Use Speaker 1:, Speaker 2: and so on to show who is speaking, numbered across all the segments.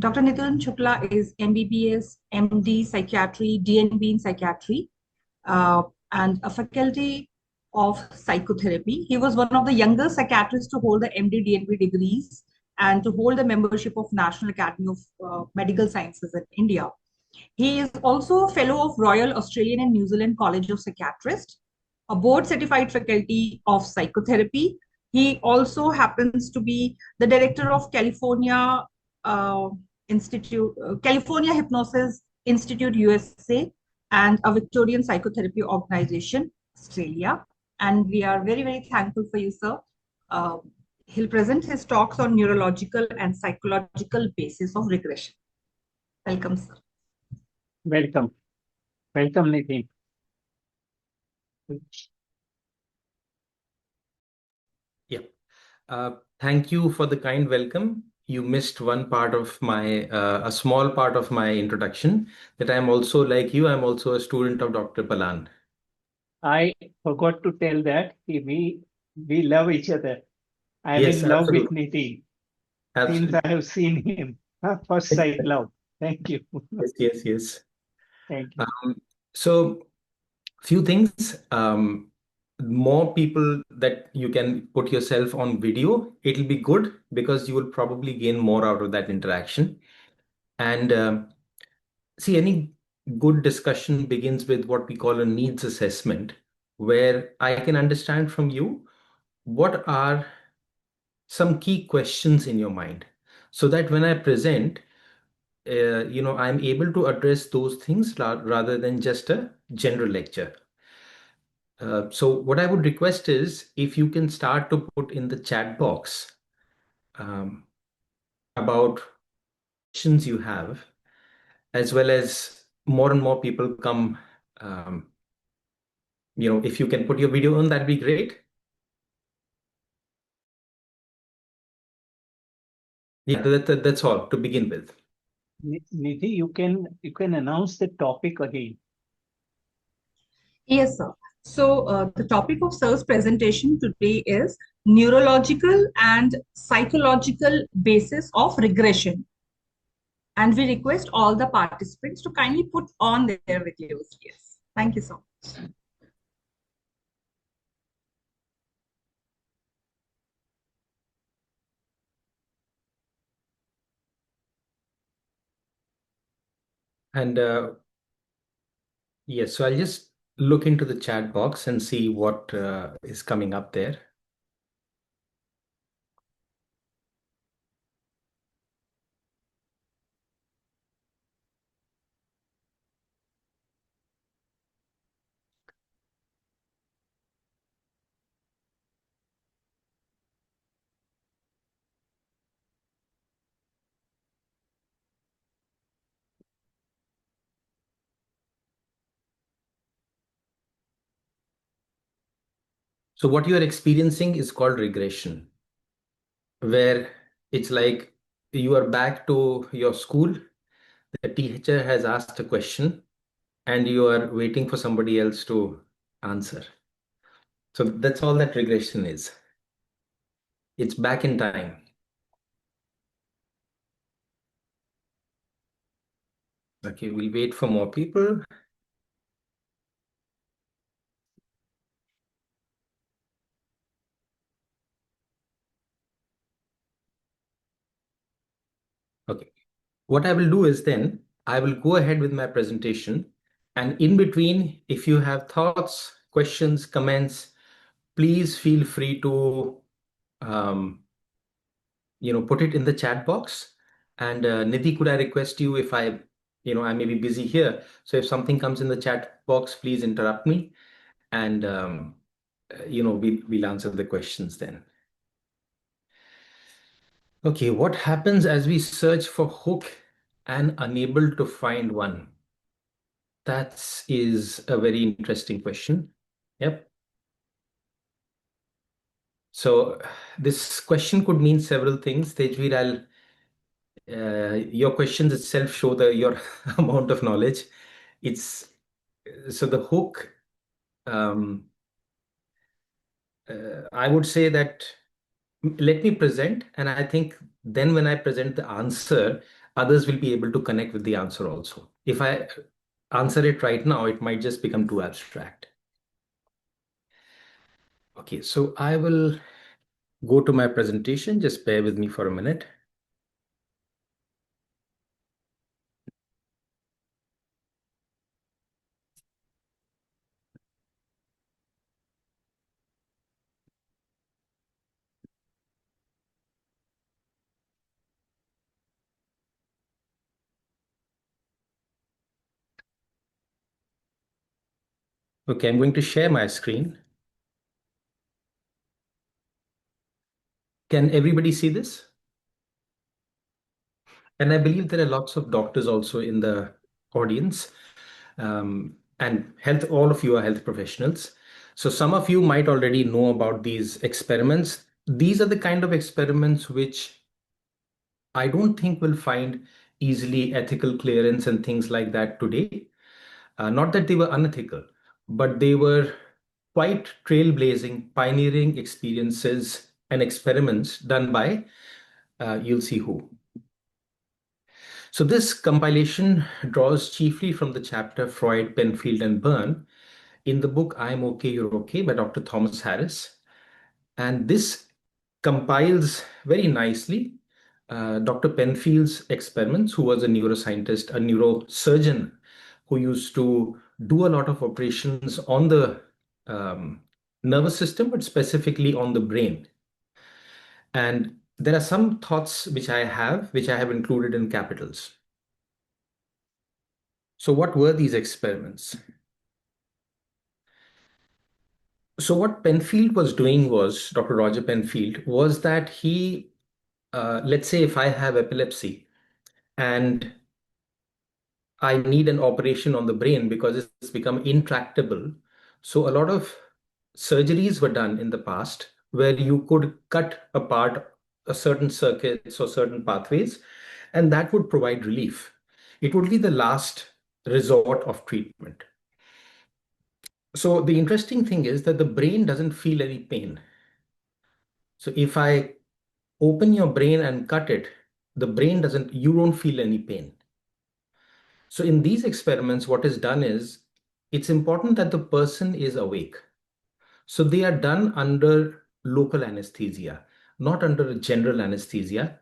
Speaker 1: Dr. Nitin Shukla is MBBS, MD Psychiatry, DNB in Psychiatry, uh, and a faculty of psychotherapy. He was one of the youngest psychiatrists to hold the MD, DNB degrees and to hold the membership of National Academy of Medical Sciences in India. He is also a fellow of Royal Australian and New Zealand College of Psychiatrists, a board certified faculty of psychotherapy. He also happens to be the director of uh, California Hypnosis Institute USA, and a Victorian Psychotherapy Organization, Australia. And we are very, very thankful for you, sir. Uh, he'll present his talks on neurological and psychological basis of regression. Welcome, sir.
Speaker 2: Welcome. Welcome, Nitin.
Speaker 3: Yeah. Thank you for the kind welcome. You missed one part of a small part of my introduction, that I'm also like you, I'm also a student of Dr. Palan.
Speaker 2: I forgot to tell that we love each other. I'm
Speaker 3: Yes,
Speaker 2: in love with
Speaker 3: absolutely.
Speaker 2: Nitin since
Speaker 3: Absolutely.
Speaker 2: I have seen him. First sight love. Thank you.
Speaker 3: Yes.
Speaker 2: Thank you.
Speaker 3: So, few things. More people that you can put yourself on video, it'll be good because you will probably gain more out of that interaction. And see, any good discussion begins with what we call a needs assessment, where I can understand from you what are some key questions in your mind, so that when I present, I'm able to address those things rather than just a general lecture. So what I would request is if you can start to put in the chat box um, about questions you have, as well as more and more people come. Um, if you can put your video on, that'd be great. Yeah, that's all to begin with.
Speaker 2: Nidhi, you can announce the topic again.
Speaker 1: Yes, sir. So the topic of sir's presentation today is neurological and psychological basis of regression. And we request all the participants to kindly put on their videos. Yes. Thank you so much.
Speaker 3: And yes, so I'll just look into the chat box and see what is coming up there. So what you are experiencing is called regression, where it's like you are back to your school, the teacher has asked a question, and you are waiting for somebody else to answer. So that's all that regression is. It's back in time. Okay, we'll wait for more people. Okay. What I will do is then I will go ahead with my presentation. And in between, if you have thoughts, questions, comments, please feel free to put it in the chat box. And Nidhi, could I request you, if I may be busy here. So if something comes in the chat box, please interrupt me. And, we'll answer the questions then. Okay, what happens as we search for hook and unable to find one? That is a very interesting question. Yep. So this question could mean several things. Tejveer, your questions itself show your amount of knowledge. So the hook, I would say that let me present, and I think then when I present the answer, others will be able to connect with the answer also. If I answer it right now, it might just become too abstract. Okay, so I will go to my presentation. Just bear with me for a minute. Okay, I'm going to share my screen. Can everybody see this? And I believe there are lots of doctors also in the audience, and all of you are health professionals. So some of you might already know about these experiments. These are the kind of experiments which I don't think will find easily ethical clearance and things like that today. Not that they were unethical, but they were quite trailblazing, pioneering experiences and experiments done by you'll see who. So this compilation draws chiefly from the chapter Freud, Penfield, and Byrne in the book I'm Okay, You're Okay by Dr. Thomas Harris. And this compiles very nicely Dr. Penfield's experiments, who was a neuroscientist, a neurosurgeon who used to do a lot of operations on the nervous system, but specifically on the brain. And there are some thoughts which I have included in capitals. So what were these experiments? So what Penfield was doing was, Dr. Roger Penfield, was that he, let's say if I have epilepsy and I need an operation on the brain because it's become intractable. So a lot of surgeries were done in the past where you could cut apart a certain circuits or certain pathways, and that would provide relief. It would be the last resort of treatment. So the interesting thing is that the brain doesn't feel any pain. So if I open your brain and cut it, you don't feel any pain. So in these experiments, what is done is it's important that the person is awake. So they are done under local anesthesia, not under general anesthesia.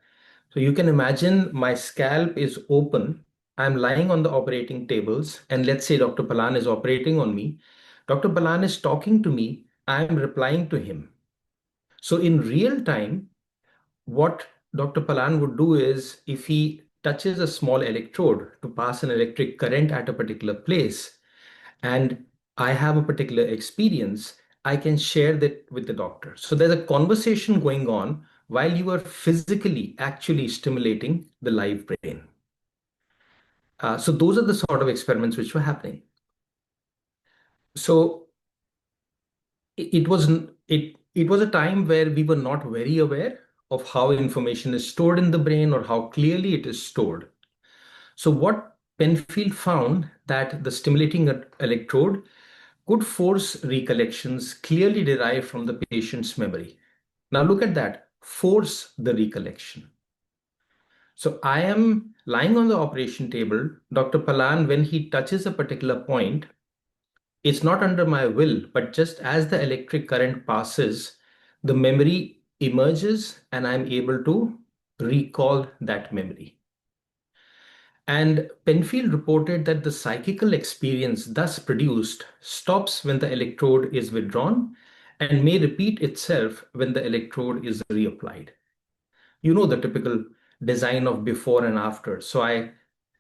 Speaker 3: So you can imagine my scalp is open. I'm lying on the operating tables, and let's say Dr. Palan is operating on me. Dr. Palan is talking to me. I'm replying to him. So in real time, what Dr. Palan would do is if he touches a small electrode to pass an electric current at a particular place, and I have a particular experience, I can share that with the doctor. So there's a conversation going on while you are physically actually stimulating the live brain. So those are the sort of experiments which were happening. So it was it was a time where we were not very aware of how information is stored in the brain or how clearly it is stored. So what Penfield found that the stimulating electrode could force recollections clearly derived from the patient's memory. Now look at that, force the recollection. So I am lying on the operation table. Dr. Palan, when he touches a particular point, it's not under my will, but just as the electric current passes, the memory emerges and I'm able to recall that memory. And Penfield reported that the psychical experience thus produced stops when the electrode is withdrawn and may repeat itself when the electrode is reapplied. You know the typical design of before and after. So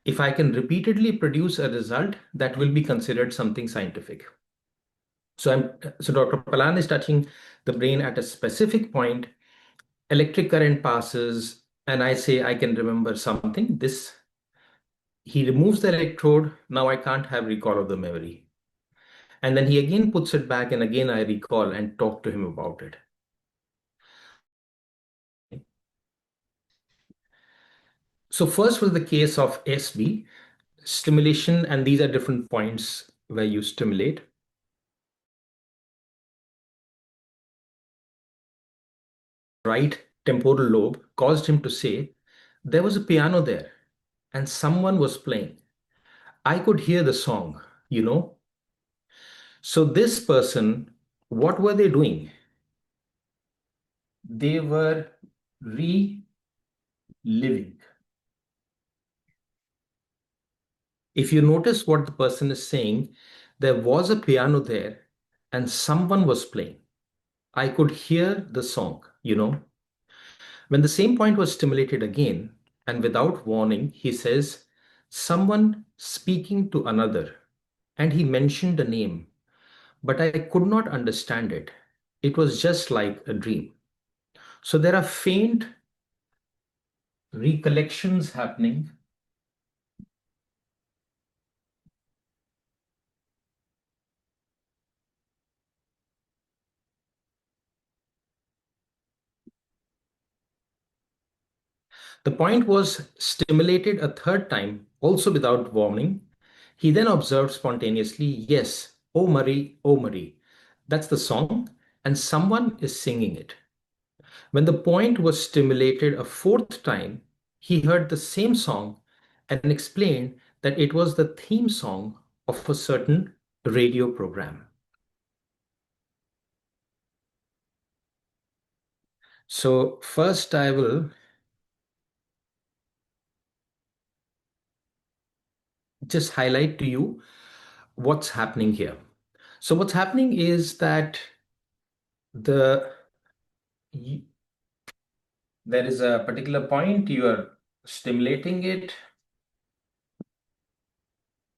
Speaker 3: if I can repeatedly produce a result, that will be considered something scientific. So Dr. Palan is touching the brain at a specific point, electric current passes, and I say I can remember something. He removes the electrode. Now I can't have recall of the memory. And then he again puts it back, and again I recall and talk to him about it. So first was the case of SB, stimulation, and these are different points where you stimulate. Right temporal lobe caused him to say, there was a piano there. and someone was playing. I could hear the song, you know. So this person, what were they doing? They were reliving. If you notice what the person is saying, there was a piano there and someone was playing. I could hear the song, you know. When the same point was stimulated again, and without warning, he says, someone speaking to another, and he mentioned a name, but I could not understand it. It was just like a dream. So there are faint recollections happening. The point was stimulated a third time, also without warning. He then observed spontaneously, yes, oh Marie, that's the song, and someone is singing it. When the point was stimulated a fourth time, he heard the same song and explained that it was the theme song of a certain radio program. So first I will just highlight to you what's happening here. So what's happening is that the there is a particular point, you are stimulating it.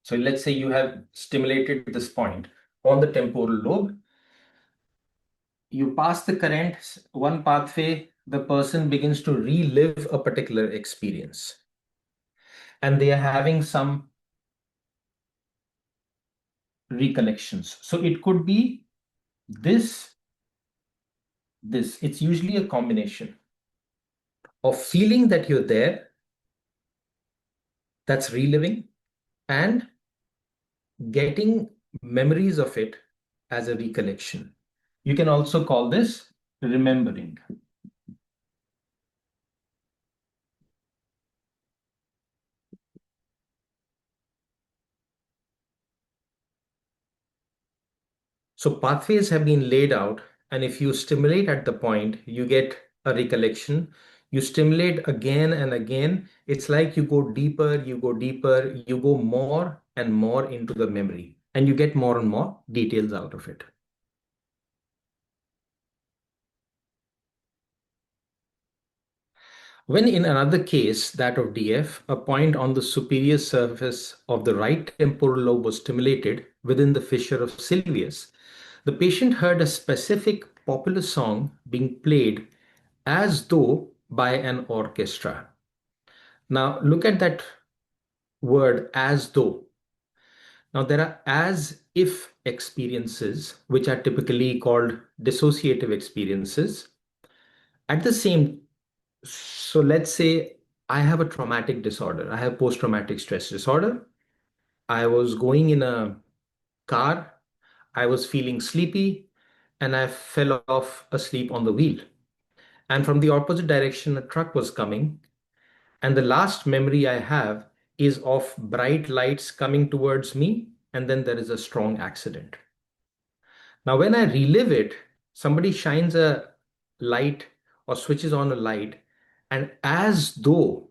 Speaker 3: So let's say you have stimulated this point on the temporal lobe. You pass the current, one pathway, the person begins to relive a particular experience. And they are having some recollections. So it could be this. It's usually a combination of feeling that you're there, that's reliving, and getting memories of it as a recollection. You can also call this remembering. So pathways have been laid out, and if you stimulate at the point, you get a recollection. You stimulate again and again. It's like you go deeper, you go more and more into the memory, and you get more and more details out of it. When in another case, that of DF, a point on the superior surface of the right temporal lobe was stimulated within the fissure of Sylvius, the patient heard a specific popular song being played as though by an orchestra. Now, look at that word, as though. Now, there are as if experiences, which are typically called dissociative experiences. At the same, so let's say I have a traumatic disorder. I have post-traumatic stress disorder. I was going in a car. I was feeling sleepy and I fell off asleep on the wheel. And from the opposite direction, a truck was coming. And the last memory I have is of bright lights coming towards me. And then there is a strong accident. Now, when I relive it, somebody shines a light or switches on a light, and as though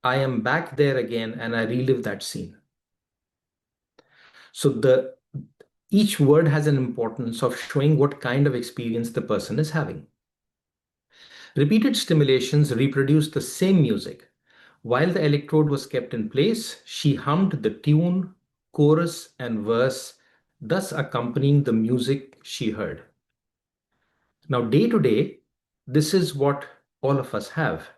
Speaker 3: I am back there again and I relive that scene. So each word has an importance of showing what kind of experience the person is having. Repeated stimulations reproduced the same music. While the electrode was kept in place, she hummed the tune, chorus, and verse, thus accompanying the music she heard. Now, day to day, this is what all of us have.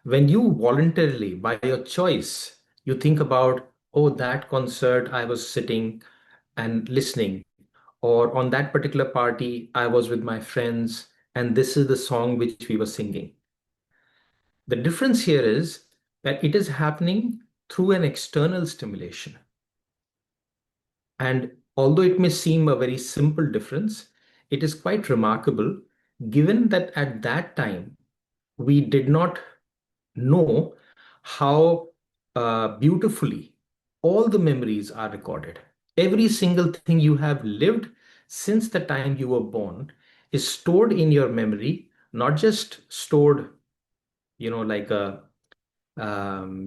Speaker 3: When you voluntarily, by your choice, you think about, oh, that concert I was sitting and listening, or on that particular party I was with my friends, and this is the song which we were singing. The difference here is that it is happening through an external stimulation. And although it may seem a very simple difference, it is quite remarkable given that at that time we did not know how beautifully, all the memories are recorded. Every single thing you have lived since the time you were born is stored in your memory, not just stored, like a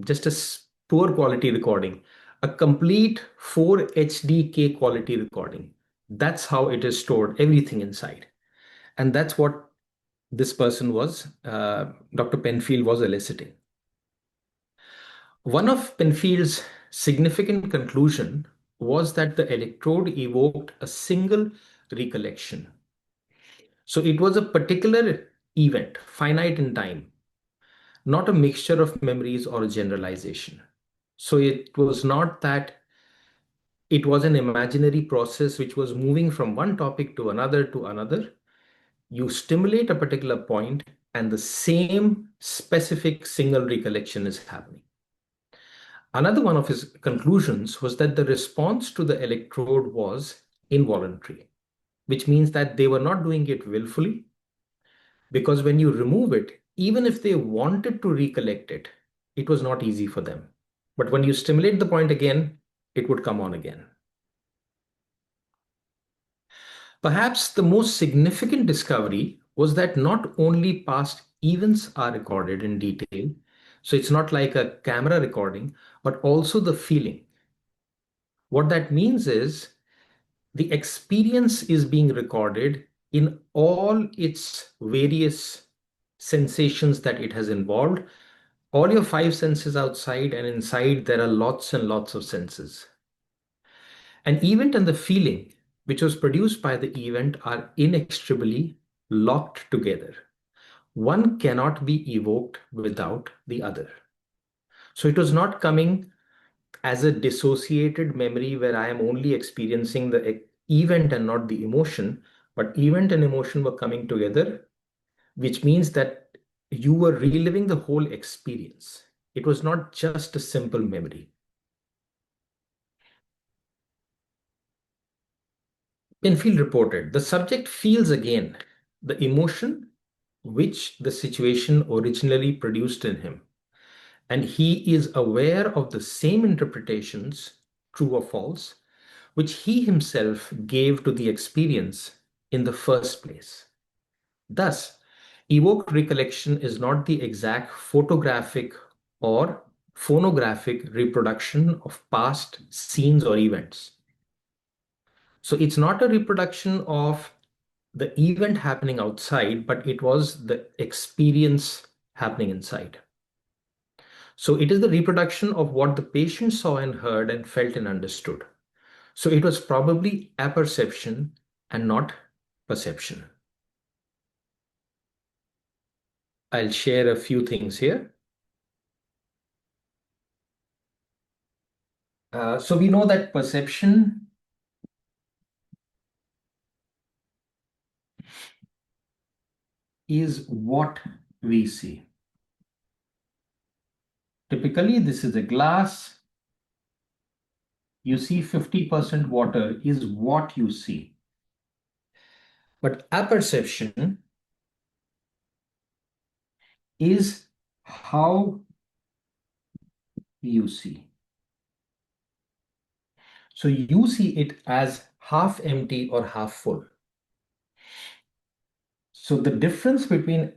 Speaker 3: just a poor quality recording, a complete 4 HDK quality recording. That's how it is stored, everything inside. And that's what this person was, Dr. Penfield was eliciting. One of Penfield's significant conclusion was that the electrode evoked a single recollection. So it was a particular event, finite in time, not a mixture of memories or a generalization. So it was not that it was an imaginary process which was moving from one topic to another to another. You stimulate a particular point, and the same specific single recollection is happening. Another one of his conclusions was that the response to the electrode was involuntary, which means that they were not doing it willfully, because when you remove it, even if they wanted to recollect it, it was not easy for them. But when you stimulate the point again, it would come on again. Perhaps the most significant discovery was that not only past events are recorded in detail, so it's not like a camera recording, but also the feeling. What that means is the experience is being recorded in all its various sensations that it has involved. All your five senses outside, and inside there are lots and lots of senses. An event and the feeling which was produced by the event are inextricably locked together. One cannot be evoked without the other. So it was not coming as a dissociated memory where I am only experiencing the event and not the emotion, but event and emotion were coming together, which means that you were reliving the whole experience. It was not just a simple memory. Penfield reported, the subject feels again the emotion which the situation originally produced in him, and he is aware of the same interpretations, true or false, which he himself gave to the experience in the first place. Thus, evoked recollection is not the exact photographic or phonographic reproduction of past scenes or events. So it's not a reproduction of the event happening outside, but it was the experience happening inside. So it is the reproduction of what the patient saw and heard and felt and understood. So it was probably apperception and not perception. I'll share a few things here. So we know that perception is what we see. Typically, this is a glass. You see 50% water is what you see. But apperception is how you see. So you see it as half empty or half full. So the difference between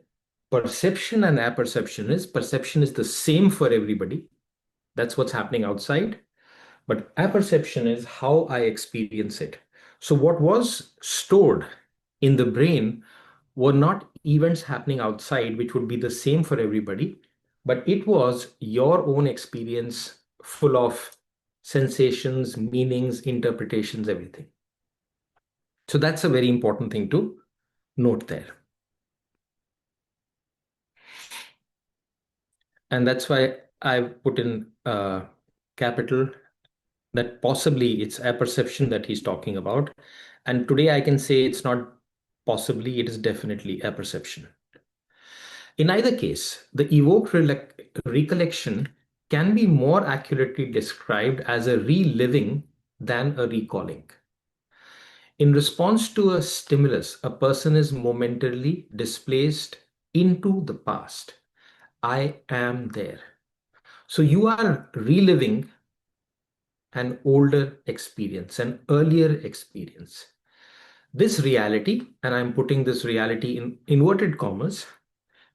Speaker 3: perception and apperception is perception is the same for everybody. That's what's happening outside. But apperception is how I experience it. So what was stored in the brain were not events happening outside, which would be the same for everybody, but it was your own experience full of sensations, meanings, interpretations, everything. So that's a very important thing to note there. And that's why I put in capital that possibly it's apperception that he's talking about. And today I can say it's not possibly, it is definitely apperception. In either case, the evoked recollection can be more accurately described as a reliving than a recalling. In response to a stimulus, a person is momentarily displaced into the past. I am there. So you are reliving an older experience, an earlier experience. This reality, and I'm putting this reality in inverted commas,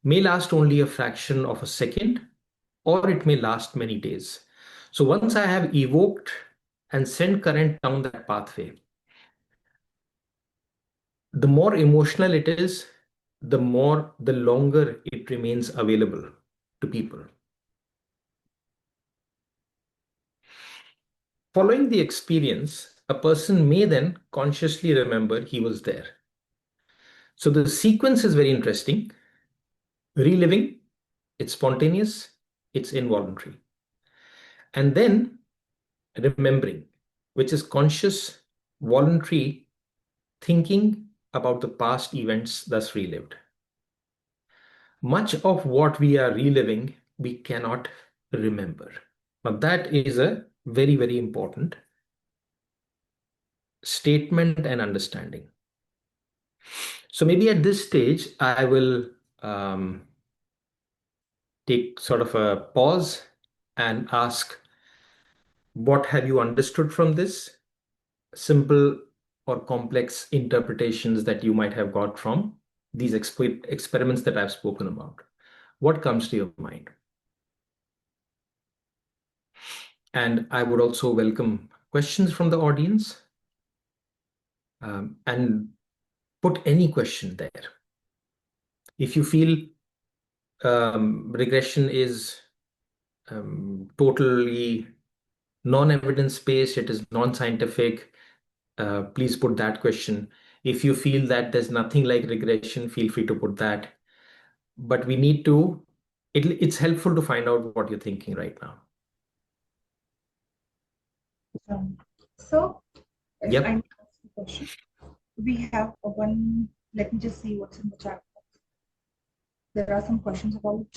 Speaker 3: may last only a fraction of a second, or it may last many days. So once I have evoked and sent current down that pathway, the more emotional it is, the longer it remains available to people. Following the experience, a person may then consciously remember he was there. So the sequence is very interesting. Reliving, it's spontaneous, it's involuntary. And then remembering, which is conscious, voluntary thinking about the past events thus relived. Much of what we are reliving, we cannot remember. Now, that is a very, very important statement and understanding. So maybe at this stage, I will take sort of a pause and ask, what have you understood from this? Simple or complex interpretations that you might have got from these experiments that I've spoken about. What comes to your mind? And I would also welcome questions from the audience, and put any question there. If you feel regression is totally non-evidence based, it is non-scientific, please put that question. If you feel that there's nothing like regression, feel free to put that. But we need to, it's helpful to find out what you're thinking right now.
Speaker 1: So, if
Speaker 3: Yep.
Speaker 1: I may ask a question, we have one, let me just see what's in the chat box. There are some questions about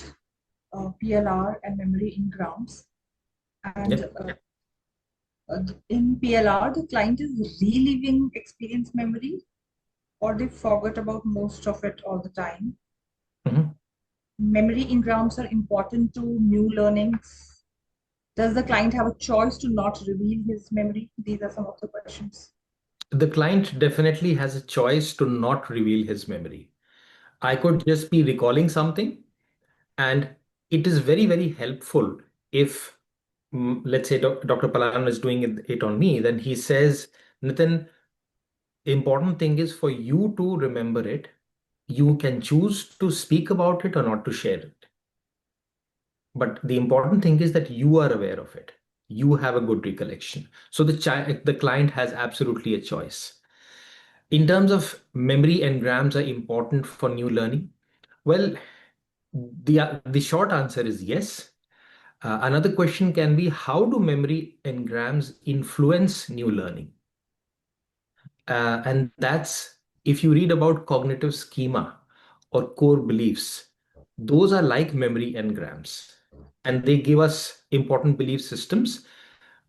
Speaker 1: PLR and memory engrams. And
Speaker 3: Yep.
Speaker 1: in PLR, the client is reliving experience memory, or they forget about most of it all the time.
Speaker 3: Mhm.
Speaker 1: Memory engrams are important to new learnings. Does the client have a choice to not reveal his memory? These are some of the questions.
Speaker 3: The client definitely has a choice to not reveal his memory. I could just be recalling something, and it is very, very helpful if, let's say, Dr. Palan is doing it on me, then he says, Nitin, the important thing is for you to remember it. You can choose to speak about it or not to share it. But the important thing is that you are aware of it. You have a good recollection. So the client has absolutely a choice. In terms of memory engrams are important for new learning. Well, the short answer is yes. Another question can be, how do memory engrams influence new learning? And that's, if you read about cognitive schema or core beliefs, those are like memory engrams. And they give us important belief systems,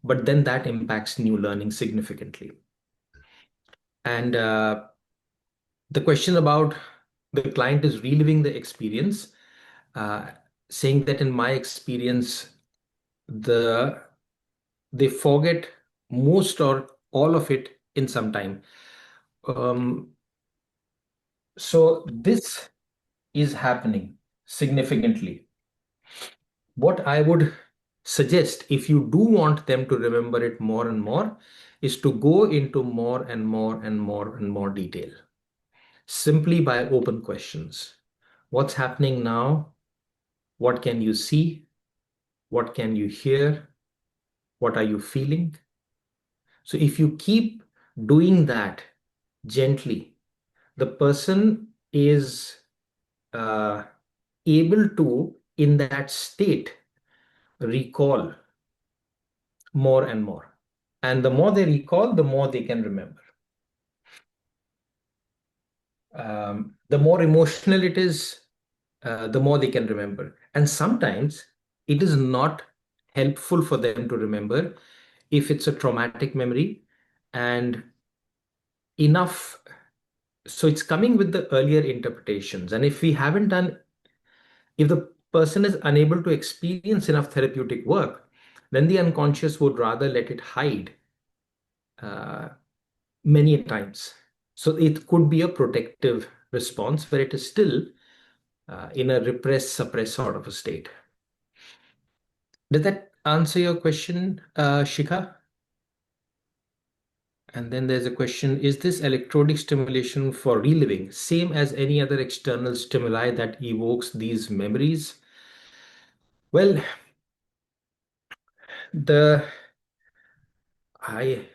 Speaker 3: but then that impacts new learning significantly. And the question about the client is reliving the experience, uh, saying that in my experience, they forget most or all of it in some time. Um, so this is happening significantly. What I would suggest, if you do want them to remember it more and more, is to go into more and more and more and more detail, simply by open questions. What's happening now? What can you see? What can you hear? What are you feeling? So if you keep doing that gently, the person is uh, able to, in that state, recall more and more. And the more they recall, the more they can remember. The more emotional it is, the more they can remember. And sometimes it is not helpful for them to remember if it's a traumatic memory and enough. So it's coming with the earlier interpretations. And if we haven't done, if the person is unable to experience enough therapeutic work, then the unconscious would rather let it hide uh, many times. So it could be a protective response where it is still in a repress, suppress sort of a state. Does that answer your question, Shikha? And then there's a question, is this electrodic stimulation for reliving same as any other external stimuli that evokes these memories? Well, the I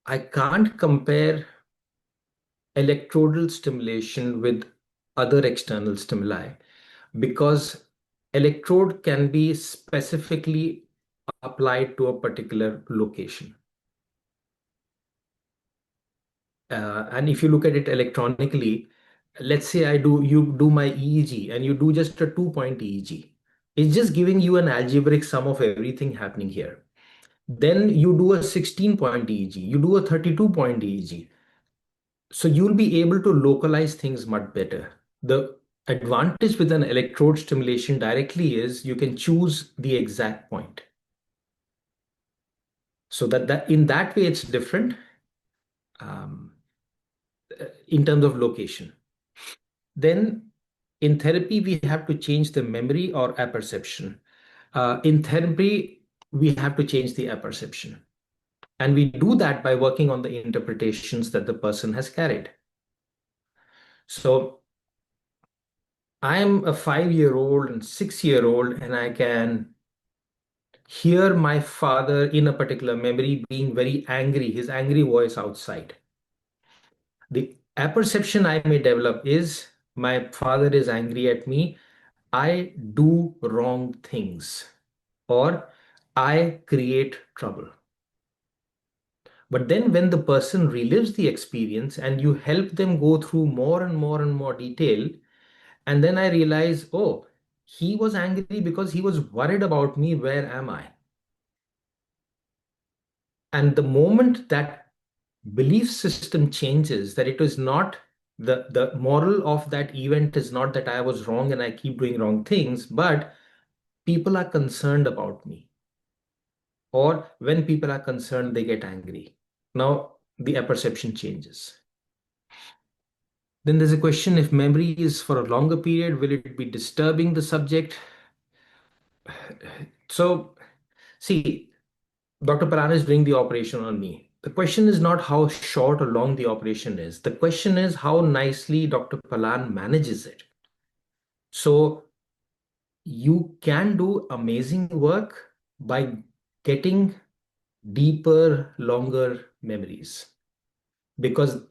Speaker 3: I can't compare electrodal stimulation with other external stimuli because electrode can be specifically applied to a particular location. And if you look at it electronically, let's say you do my EEG and you do just a 2-point EEG. It's just giving you an algebraic sum of everything happening here. Then you do a 16-point EEG, you do a 32-point EEG. So you'll be able to localize things much better. The advantage with an electrode stimulation directly is you can choose the exact point. So that in that way it's different um, in terms of location. Then in therapy, we have to change the memory or apperception. In therapy, we have to change the apperception. And we do that by working on the interpretations that the person has carried. So I am a 5-year-old and 6-year-old, and I can hear my father in a particular memory being very angry, his angry voice outside. The apperception I may develop is my father is angry at me, I do wrong things, or I create trouble. But then when the person relives the experience and you help them go through more and more and more detail, and then I realize, oh, he was angry because he was worried about me, where am I? And the moment that belief system changes, that it is not the moral of that event is not that I was wrong and I keep doing wrong things, but people are concerned about me. Or when people are concerned, they get angry. Now the apperception changes. Then there's a question, if memory is for a longer period, will it be disturbing the subject? So, see, Dr. Palan is doing the operation on me. The question is not how short or long the operation is. The question is how nicely Dr. Palan manages it. So, you can do amazing work by getting deeper, longer memories because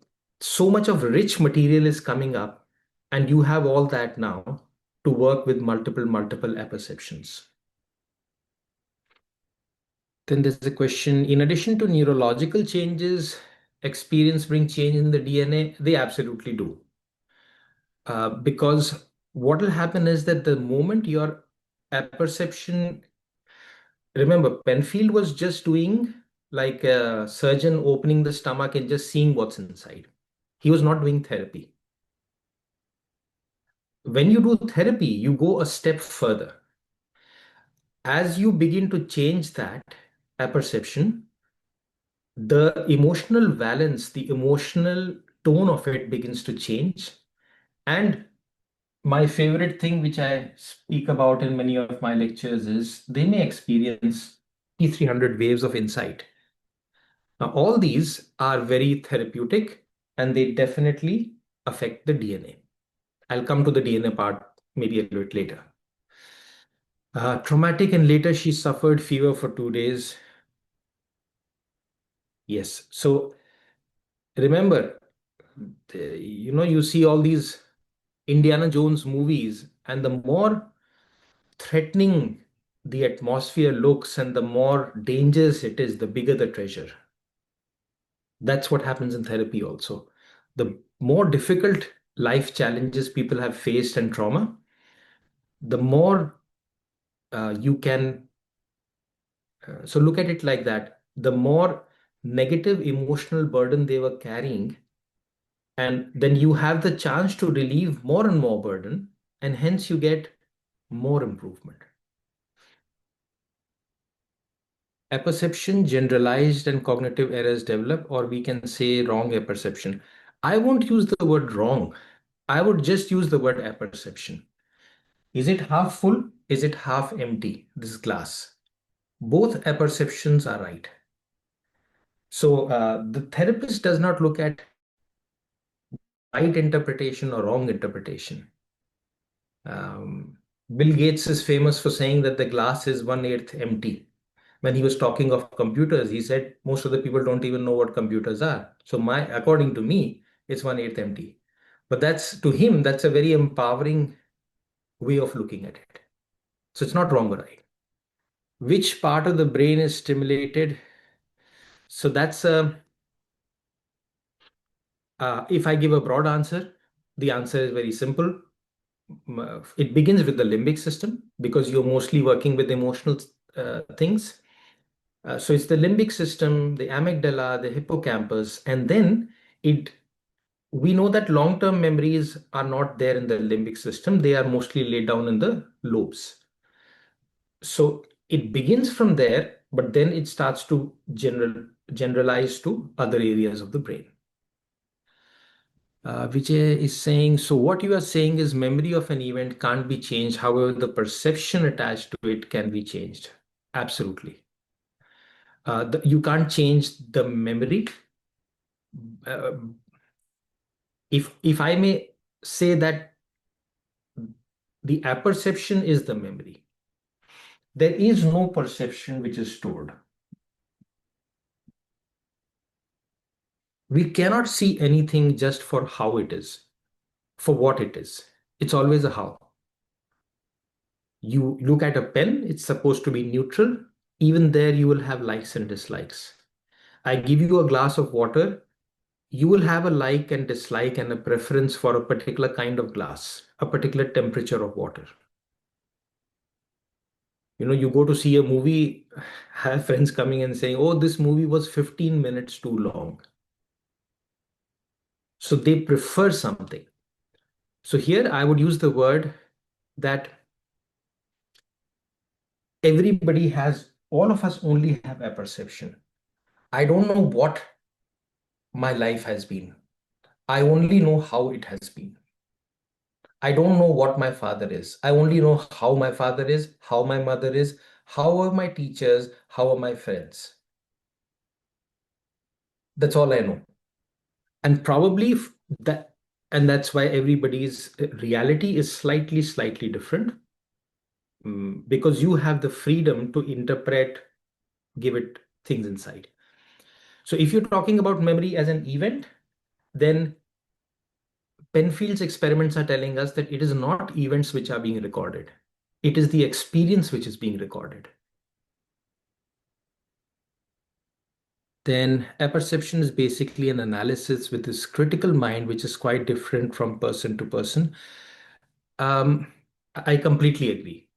Speaker 3: so much of rich material is coming up, and you have all that now to work with multiple apperceptions. Then there's a question, in addition to neurological changes, experience bring change in the DNA? They absolutely do. Because what will happen is that the moment your apperception, remember, Penfield was just doing like a surgeon opening the stomach and just seeing what's inside. He was not doing therapy. When you do therapy, you go a step further. As you begin to change that apperception, the emotional valence, the emotional tone of it begins to change. And my favorite thing, which I speak about in many of my lectures, is they may experience T300 waves of insight. Now, all these are very therapeutic and they definitely affect the DNA. I'll come to the DNA part maybe a little bit later. Traumatic, and later she suffered fever for 2 days. Yes. So remember, you see all these Indiana Jones movies, and the more threatening the atmosphere looks and the more dangerous it is, the bigger the treasure. That's what happens in therapy also. The more difficult life challenges people have faced and trauma, the more you can. So look at it like that. The more negative emotional burden they were carrying, and then you have the chance to relieve more and more burden, and hence you get more improvement. Apperception, generalized and cognitive errors develop, or we can say wrong apperception. I won't use the word wrong. I would just use the word apperception. Is it half full? Is it half empty? This glass. Both apperceptions are right. So the therapist does not look at right interpretation or wrong interpretation. Bill Gates is famous for saying that the glass is 1/8 empty. When he was talking of computers, he said most of the people don't even know what computers are. So according to me, it's 1/8 empty. But to him, that's a very empowering way of looking at it. So it's not wrong or right. Which part of the brain is stimulated? So if I give a broad answer, the answer is very simple. It begins with the limbic system because you're mostly working with emotional things. So it's the limbic system, the amygdala, the hippocampus, and then we know that long-term memories are not there in the limbic system. They are mostly laid down in the lobes. So it begins from there, but then it starts to generalize to other areas of the brain. Vijay is saying, so what you are saying is memory of an event can't be changed. However, the perception attached to it can be changed. Absolutely. You can't change the memory. Uh, if I may say that the apperception is the memory. There is no perception which is stored. We cannot see anything just for how it is, for what it is. It's always a how. You look at a pen, it's supposed to be neutral. Even there, you will have likes and dislikes. I give you a glass of water, you will have a like and dislike and a preference for a particular kind of glass, a particular temperature of water. You go to see a movie, have friends coming and saying, oh, this movie was 15 minutes too long. So they prefer something. So here I would use the word that all of us only have a perception. I don't know what my life has been. I only know how it has been. I don't know what my father is. I only know how my father is, how my mother is, how are my teachers, how are my friends. That's all I know. And probably that's why everybody's reality is slightly different. Because you have the freedom to interpret, give it things inside. So if you're talking about memory as an event, then Penfield's experiments are telling us that it is not events which are being recorded. It is the experience which is being recorded. Then apperception is basically an analysis with this critical mind, which is quite different from person to person. I completely agree.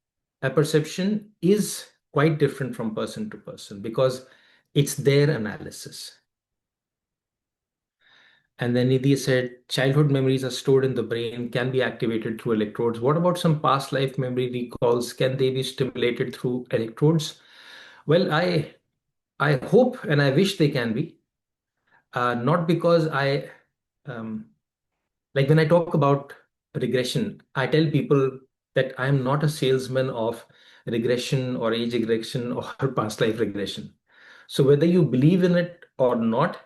Speaker 3: Apperception is quite different from person to person because it's their analysis. And then Nidhi said, childhood memories are stored in the brain, can be activated through electrodes. What about some past life memory recalls? Can they be stimulated through electrodes? Well, I hope and I wish they can be. Not because like when I talk about regression, I tell people that I'm not a salesman of regression or age regression or past life regression. So whether you believe in it or not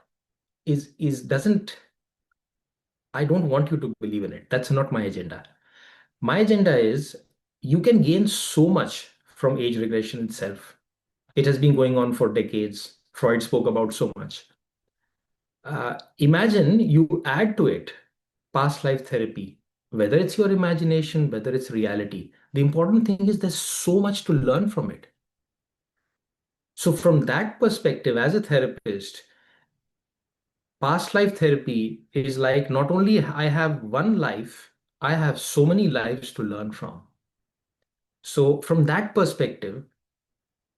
Speaker 3: I don't want you to believe in it. That's not my agenda. My agenda is you can gain so much from age regression itself. It has been going on for decades. Freud spoke about so much. Imagine you add to it past life therapy, whether it's your imagination, whether it's reality. The important thing is there's so much to learn from it. So, from that perspective, as a therapist, past life therapy is like not only I have one life, I have so many lives to learn from. So, from that perspective,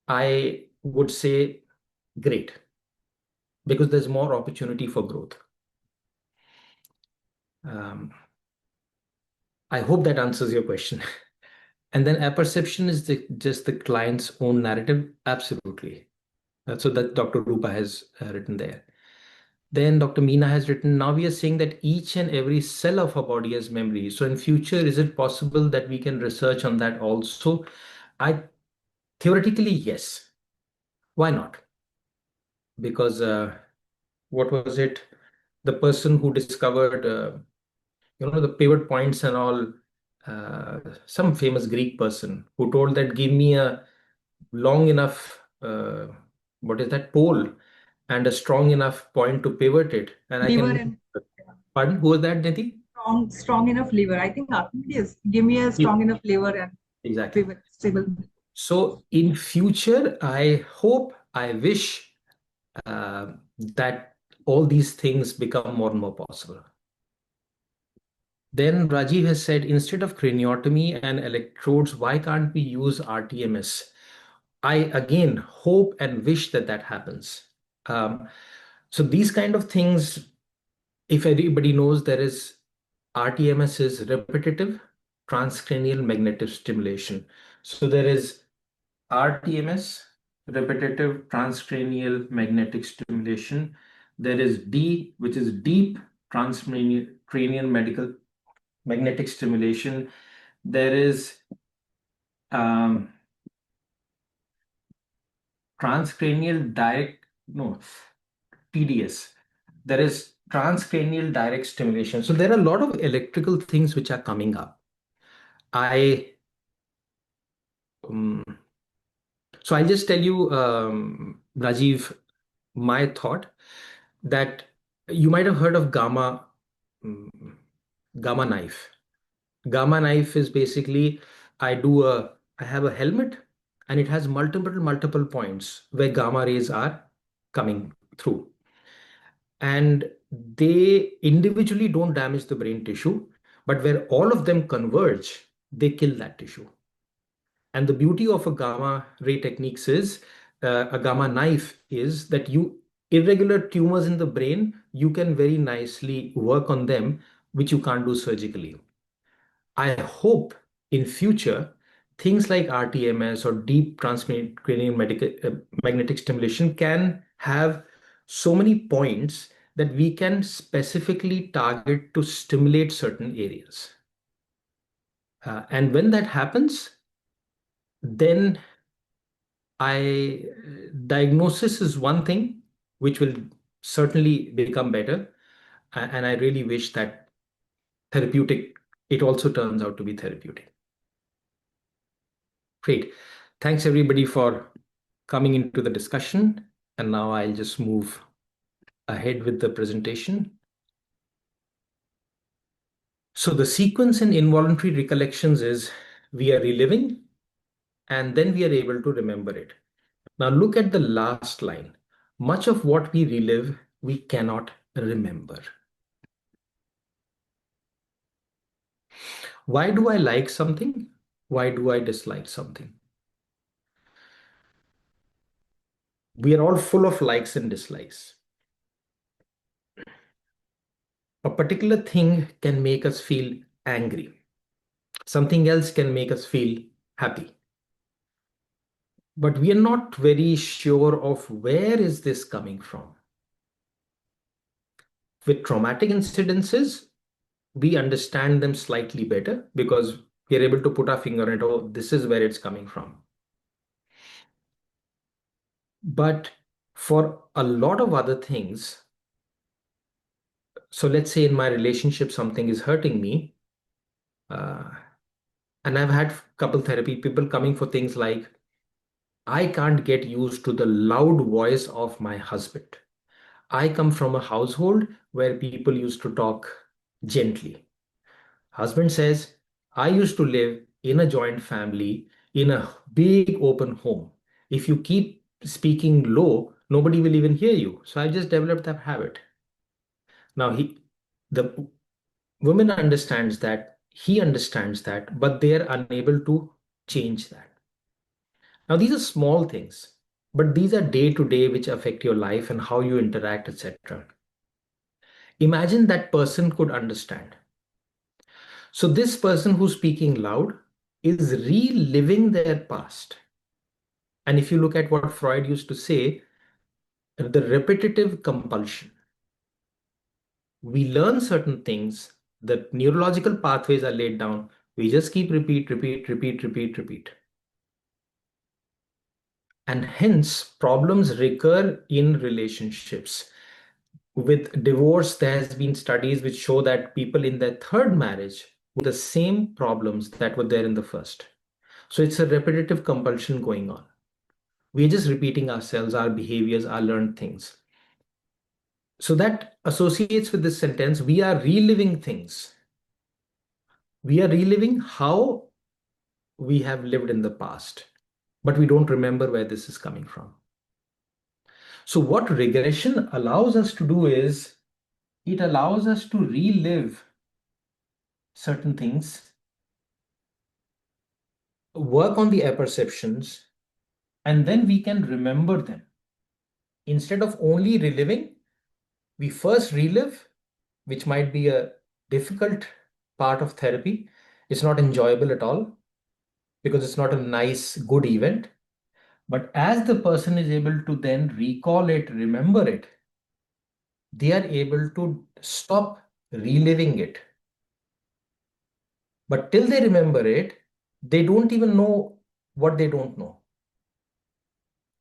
Speaker 3: I would say great because there's more opportunity for growth. Um, I hope that answers your question. And then apperception is just the client's own narrative. Absolutely. So that Dr. Rupa has written there. Then Dr. Meena has written, now we are saying that each and every cell of our body has memory. So in future, is it possible that we can research on that also? I theoretically, yes. Why not? Because what was it? The person who discovered, the pivot points and all, some famous Greek person who told that give me a long enough, what is that, pole and a strong enough point to pivot it, and I
Speaker 1: Liver
Speaker 3: can.
Speaker 1: and
Speaker 3: Pardon, who was that, Niti?
Speaker 1: strong enough liver. I think yes. Give me a strong enough liver and we
Speaker 3: Exactly.
Speaker 1: will stable.
Speaker 3: So in future, I hope, I wish that all these things become more and more possible. Then Rajiv has said, instead of craniotomy and electrodes, why can't we use RTMS? I again hope and wish that that happens. So these kind of things, if everybody knows, there is RTMS is repetitive transcranial magnetic stimulation. So there is RTMS, repetitive transcranial magnetic stimulation. There is D, which is deep transcranial medical magnetic stimulation. There is um, transcranial direct, no, TDS. There is transcranial direct stimulation. So there are a lot of electrical things which are coming up. I um, so I'll just tell you, Rajiv, my thought that you might have heard of um, gamma knife. Gamma knife is basically I have a helmet and it has multiple points where gamma rays are coming through, and they individually don't damage the brain tissue, but where all of them converge, they kill that tissue. And the beauty of a gamma ray techniques is a gamma knife is that you irregular tumors in the brain, you can very nicely work on them, which you can't do surgically. I hope in future things like RTMS or deep transcranial magnetic stimulation can have so many points that we can specifically target to stimulate certain areas. And when that happens, then I diagnosis is one thing which will certainly become better, and I really wish that therapeutic it also turns out to be therapeutic. Great. Thanks everybody for coming into the discussion. And now I'll just move ahead with the presentation. So the sequence in involuntary recollections is we are reliving and then we are able to remember it. Now look at the last line. Much of what we relive, we cannot remember. Why do I like something? Why do I dislike something? We are all full of likes and dislikes. A particular thing can make us feel angry. Something else can make us feel happy. But we are not very sure of where is this coming from. With traumatic incidences, we understand them slightly better because we are able to put our finger on it. Oh, this is where it's coming from. But for a lot of other things, so let's say in my relationship, something is hurting me. And I've had couple therapy people coming for things like, I can't get used to the loud voice of my husband. I come from a household where people used to talk gently. Husband says, I used to live in a joint family in a big open home. If you keep speaking low, nobody will even hear you. So I just developed that habit. Now the woman understands that, he understands that, but they are unable to change that. Now these are small things, but these are day to day which affect your life and how you interact, etc. Imagine that person could understand. So this person who's speaking loud is reliving their past. And if you look at what Freud used to say, the repetitive compulsion. We learn certain things, the neurological pathways are laid down. We just keep repeat, repeat, repeat, repeat, repeat. And hence, problems recur in relationships. With divorce, there has been studies which show that people in their third marriage with the same problems that were there in the first. So it's a repetitive compulsion going on. We're just repeating ourselves, our behaviors, our learned things. So that associates with this sentence, we are reliving things. We are reliving how we have lived in the past, but we don't remember where this is coming from. So what regression allows us to do is, it allows us to relive certain things, work on the apperceptions, and then we can remember them. Instead of only reliving, we first relive, which might be a difficult part of therapy. It's not enjoyable at all because it's not a nice, good event. But as the person is able to then recall it, remember it, they are able to stop reliving it. But till they remember it, they don't even know what they don't know.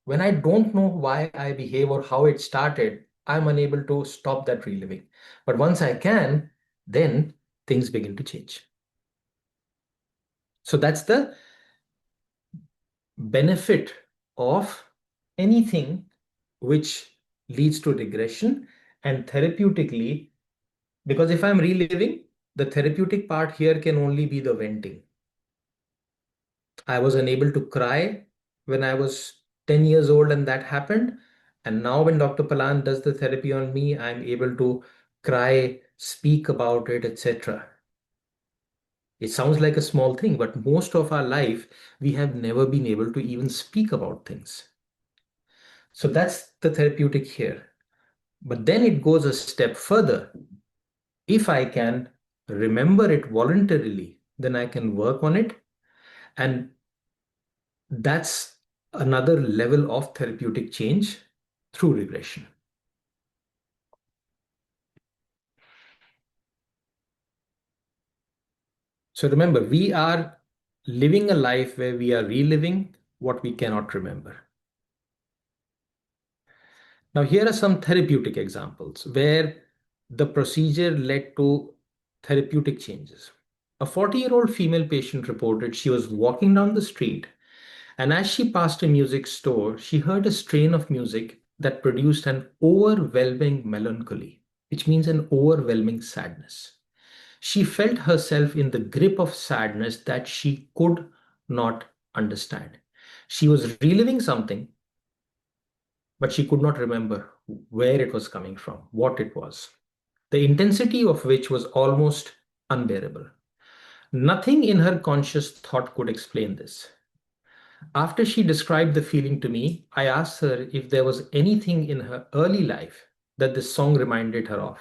Speaker 3: When I don't know why I behave or how it started, I'm unable to stop that reliving. But once I can, then things begin to change. So that's the benefit of anything which leads to regression. And therapeutically, because if I'm reliving, the therapeutic part here can only be the venting. I was unable to cry when I was 10 years old and that happened. And now when Dr. Palan does the therapy on me, I'm able to cry, speak about it, etc. It sounds like a small thing, but most of our life, we have never been able to even speak about things. So that's the therapeutic here. But then it goes a step further. If I can remember it voluntarily, then I can work on it. And that's another level of therapeutic change through regression. So remember, we are living a life where we are reliving what we cannot remember. Now, here are some therapeutic examples where the procedure led to therapeutic changes. A 40-year-old female patient reported she was walking down the street, and as she passed a music store, she heard a strain of music that produced an overwhelming melancholy, which means an overwhelming sadness. She felt herself in the grip of sadness that she could not understand. She was reliving something, but she could not remember where it was coming from, what it was, the intensity of which was almost unbearable. Nothing in her conscious thought could explain this. After she described the feeling to me, I asked her if there was anything in her early life that this song reminded her of.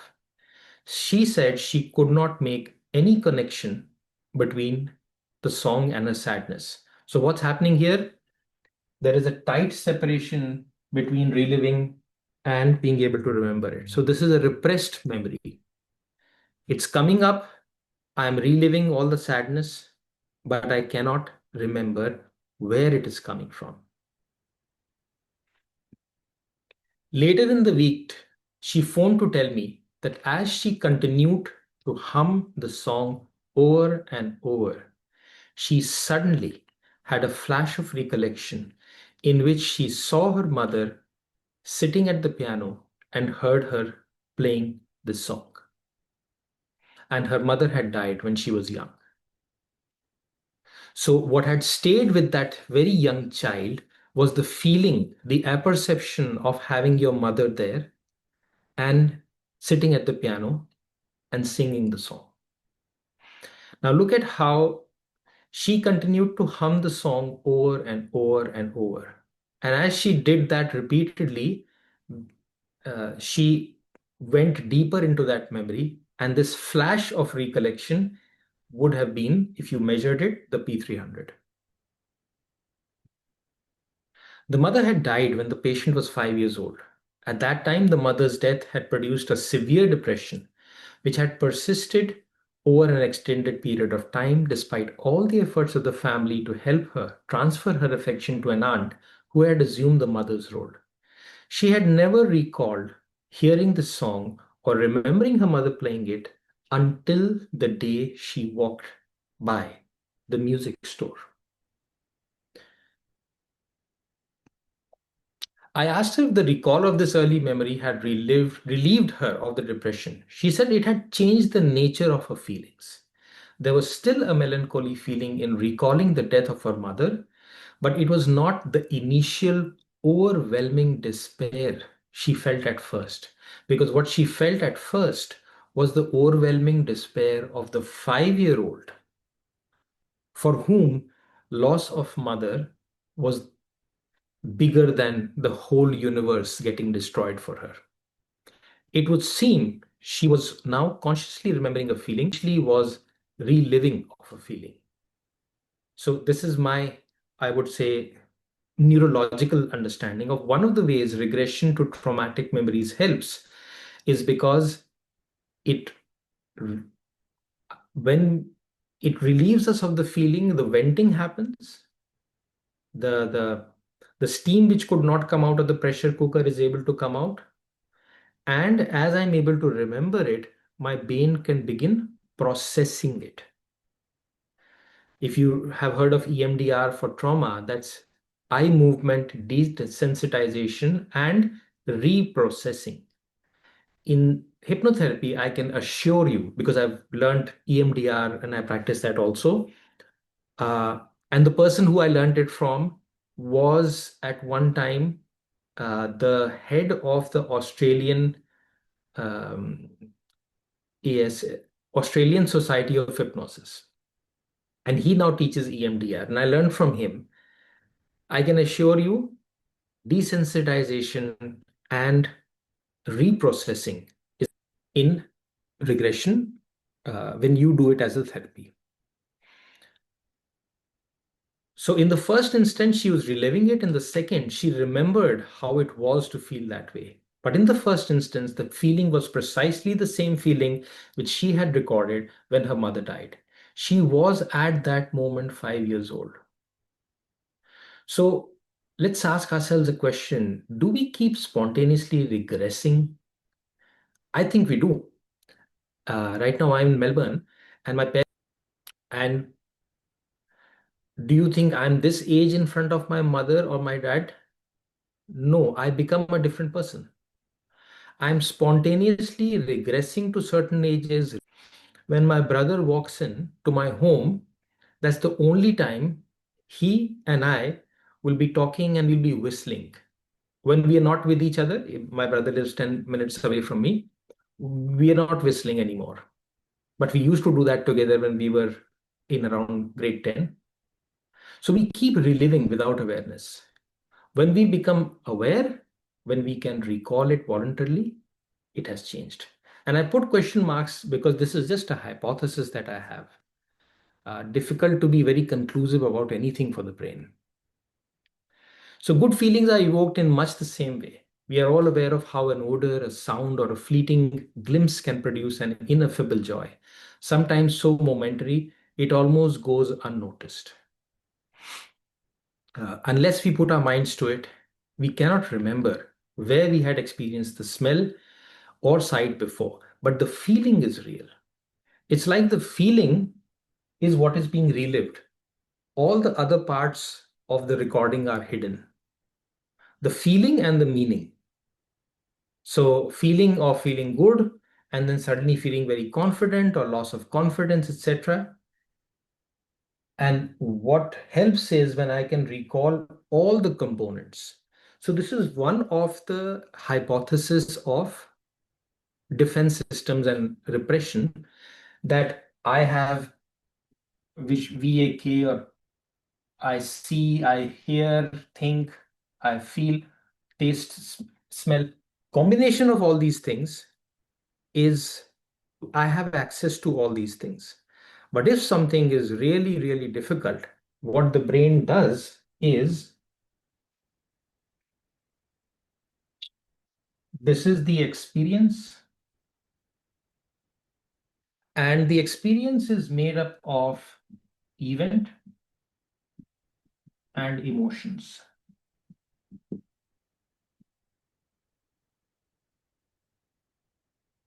Speaker 3: She said she could not make any connection between the song and her sadness. So, what's happening here? There is a tight separation between reliving and being able to remember it. So, this is a repressed memory. It's coming up. I'm reliving all the sadness, but I cannot remember where it is coming from. Later in the week, she phoned to tell me that as she continued to hum the song over and over, she suddenly had a flash of recollection in which she saw her mother sitting at the piano and heard her playing this song. And her mother had died when she was young. So, what had stayed with that very young child was the feeling, the apperception of having your mother there and sitting at the piano and singing the song. Now, look at how she continued to hum the song over and over and over. And as she did that repeatedly, she went deeper into that memory, and this flash of recollection would have been, if you measured it, the P300. The mother had died when the patient was 5 years old. At that time, the mother's death had produced a severe depression, which had persisted over an extended period of time, despite all the efforts of the family to help her transfer her affection to an aunt who had assumed the mother's role. She had never recalled hearing the song or remembering her mother playing it until the day she walked by the music store. I asked her if the recall of this early memory had relieved her of the depression. She said it had changed the nature of her feelings. There was still a melancholy feeling in recalling the death of her mother, but it was not the initial overwhelming despair she felt at first. Because what she felt at first was the overwhelming despair of the 5-year-old for whom loss of mother was bigger than the whole universe getting destroyed for her. It would seem she was now consciously remembering a feeling, she was reliving of a feeling. So this is my, I would say, neurological understanding of one of the ways regression to traumatic memories helps is because it when it relieves us of the feeling, the venting happens, the steam which could not come out of the pressure cooker is able to come out. And as I'm able to remember it, my brain can begin processing it. If you have heard of EMDR for trauma, that's eye movement desensitization and reprocessing. In hypnotherapy, I can assure you, because I've learned EMDR and I practice that also, and the person who I learned it from was at one time the head of the um, yes, Australian Society of Hypnosis. And he now teaches EMDR. And I learned from him. I can assure you, desensitization and reprocessing is in regression when you do it as a therapy. So in the first instance, she was reliving it. In the second, she remembered how it was to feel that way. But in the first instance, the feeling was precisely the same feeling which she had recorded when her mother died. She was at that moment 5 years old. So let's ask ourselves a question. Do we keep spontaneously regressing? I think we do. Right now, I'm in Melbourne and my parents. And do you think I'm this age in front of my mother or my dad? No, I become a different person. I'm spontaneously regressing to certain ages. When my brother walks in to my home, that's the only time he and I will be talking and we'll be whistling. When we are not with each other, my brother lives 10 minutes away from me, we are not whistling anymore. But we used to do that together when we were in around grade 10. So we keep reliving without awareness. When we become aware, when we can recall it voluntarily, it has changed. And I put question marks because this is just a hypothesis that I have. Difficult to be very conclusive about anything for the brain. So good feelings are evoked in much the same way. We are all aware of how an odor, a sound, or a fleeting glimpse can produce an ineffable joy, sometimes so momentary it almost goes unnoticed. Unless we put our minds to it, we cannot remember where we had experienced the smell or sight before, but the feeling is real. It's like the feeling is what is being relived. All the other parts of the recording are hidden. The feeling and the meaning. So feeling or feeling good, and then suddenly feeling very confident or loss of confidence, etc. And what helps is when I can recall all the components. So this is one of the hypotheses of defense systems and repression that I have, which VAK, or I see, I hear, think, I feel, taste, smell. Combination of all these things is I have access to all these things. But if something is really, really difficult, what the brain does is, this is the experience, and the experience is made up of event and emotions.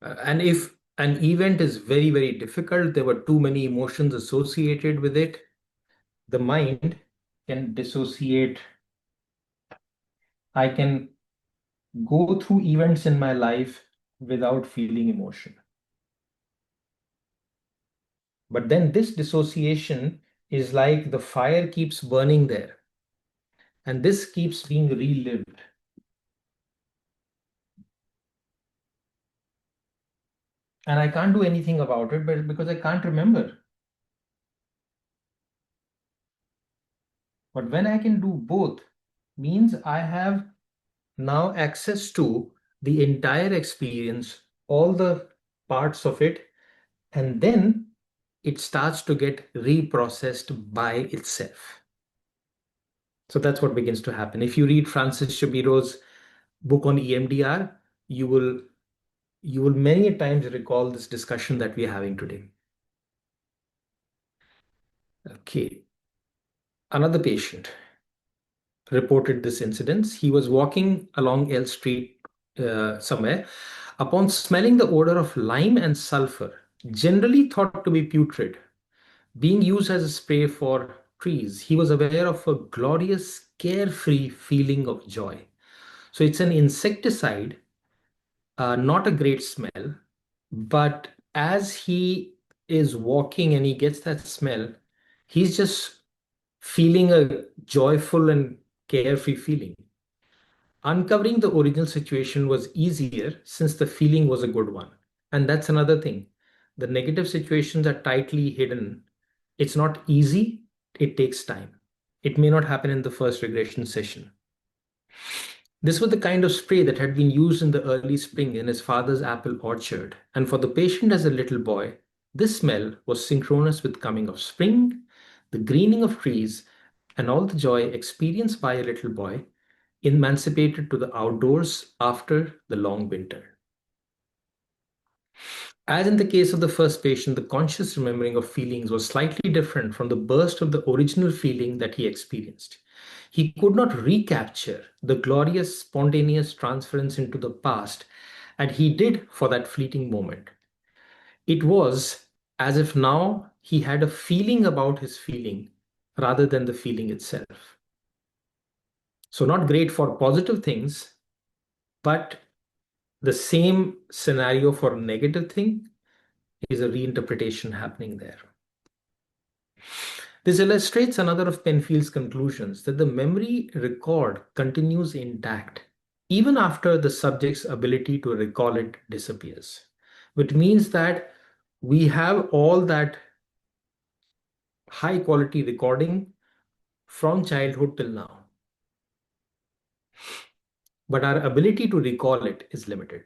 Speaker 3: And if an event is very, very difficult, there were too many emotions associated with it, the mind can dissociate. I can go through events in my life without feeling emotion. But then this dissociation is like the fire keeps burning there, and this keeps being relived. And I can't do anything about it, but because I can't remember. But when I can do both, means I have now access to the entire experience, all the parts of it, and then it starts to get reprocessed by itself. So that's what begins to happen. If you read Francis Shapiro's book on EMDR, you will many times recall this discussion that we're having today. Okay. Another patient reported this incident. He was walking along L Street somewhere. Upon smelling the odor of lime and sulfur, generally thought to be putrid, being used as a spray for trees, he was aware of a glorious, carefree feeling of joy. So it's an insecticide, not a great smell, but as he is walking and he gets that smell, he's just feeling a joyful and carefree feeling. Uncovering the original situation was easier since the feeling was a good one. And that's another thing. The negative situations are tightly hidden. It's not easy, it takes time. It may not happen in the first regression session. This was the kind of spray that had been used in the early spring in his father's apple orchard. And for the patient as a little boy, this smell was synchronous with coming of spring, the greening of trees, and all the joy experienced by a little boy emancipated to the outdoors after the long winter. As in the case of the first patient, the conscious remembering of feelings was slightly different from the burst of the original feeling that he experienced. He could not recapture the glorious, spontaneous transference into the past, and he did for that fleeting moment. It was as if now he had a feeling about his feeling rather than the feeling itself. So, not great for positive things, but the same scenario for a negative thing is a reinterpretation happening there. This illustrates another of Penfield's conclusions that the memory record continues intact even after the subject's ability to recall it disappears, which means that we have all that high quality recording from childhood till now, but our ability to recall it is limited.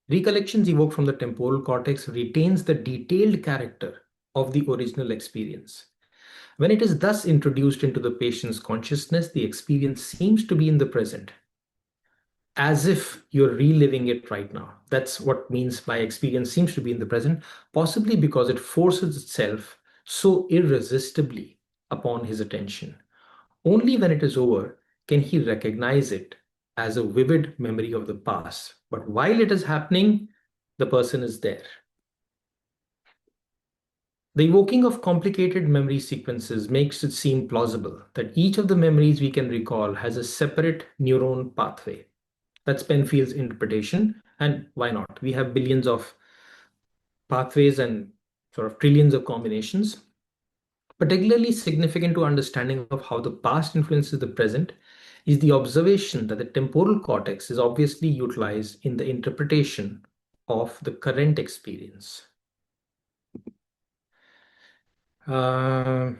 Speaker 3: Recollections evoked from the temporal cortex retains the detailed character of the original experience. When it is thus introduced into the patient's consciousness, the experience seems to be in the present, as if you're reliving it right now. That's what means by experience seems to be in the present, possibly because it forces itself so irresistibly upon his attention. Only when it is over can he recognize it as a vivid memory of the past. But while it is happening, the person is there. The evoking of complicated memory sequences makes it seem plausible that each of the memories we can recall has a separate neuron pathway. That's Penfield's interpretation. And why not? We have billions of pathways and sort of trillions of combinations. Particularly significant to understanding of how the past influences the present is the observation that the temporal cortex is obviously utilized in the interpretation of the current experience. I'll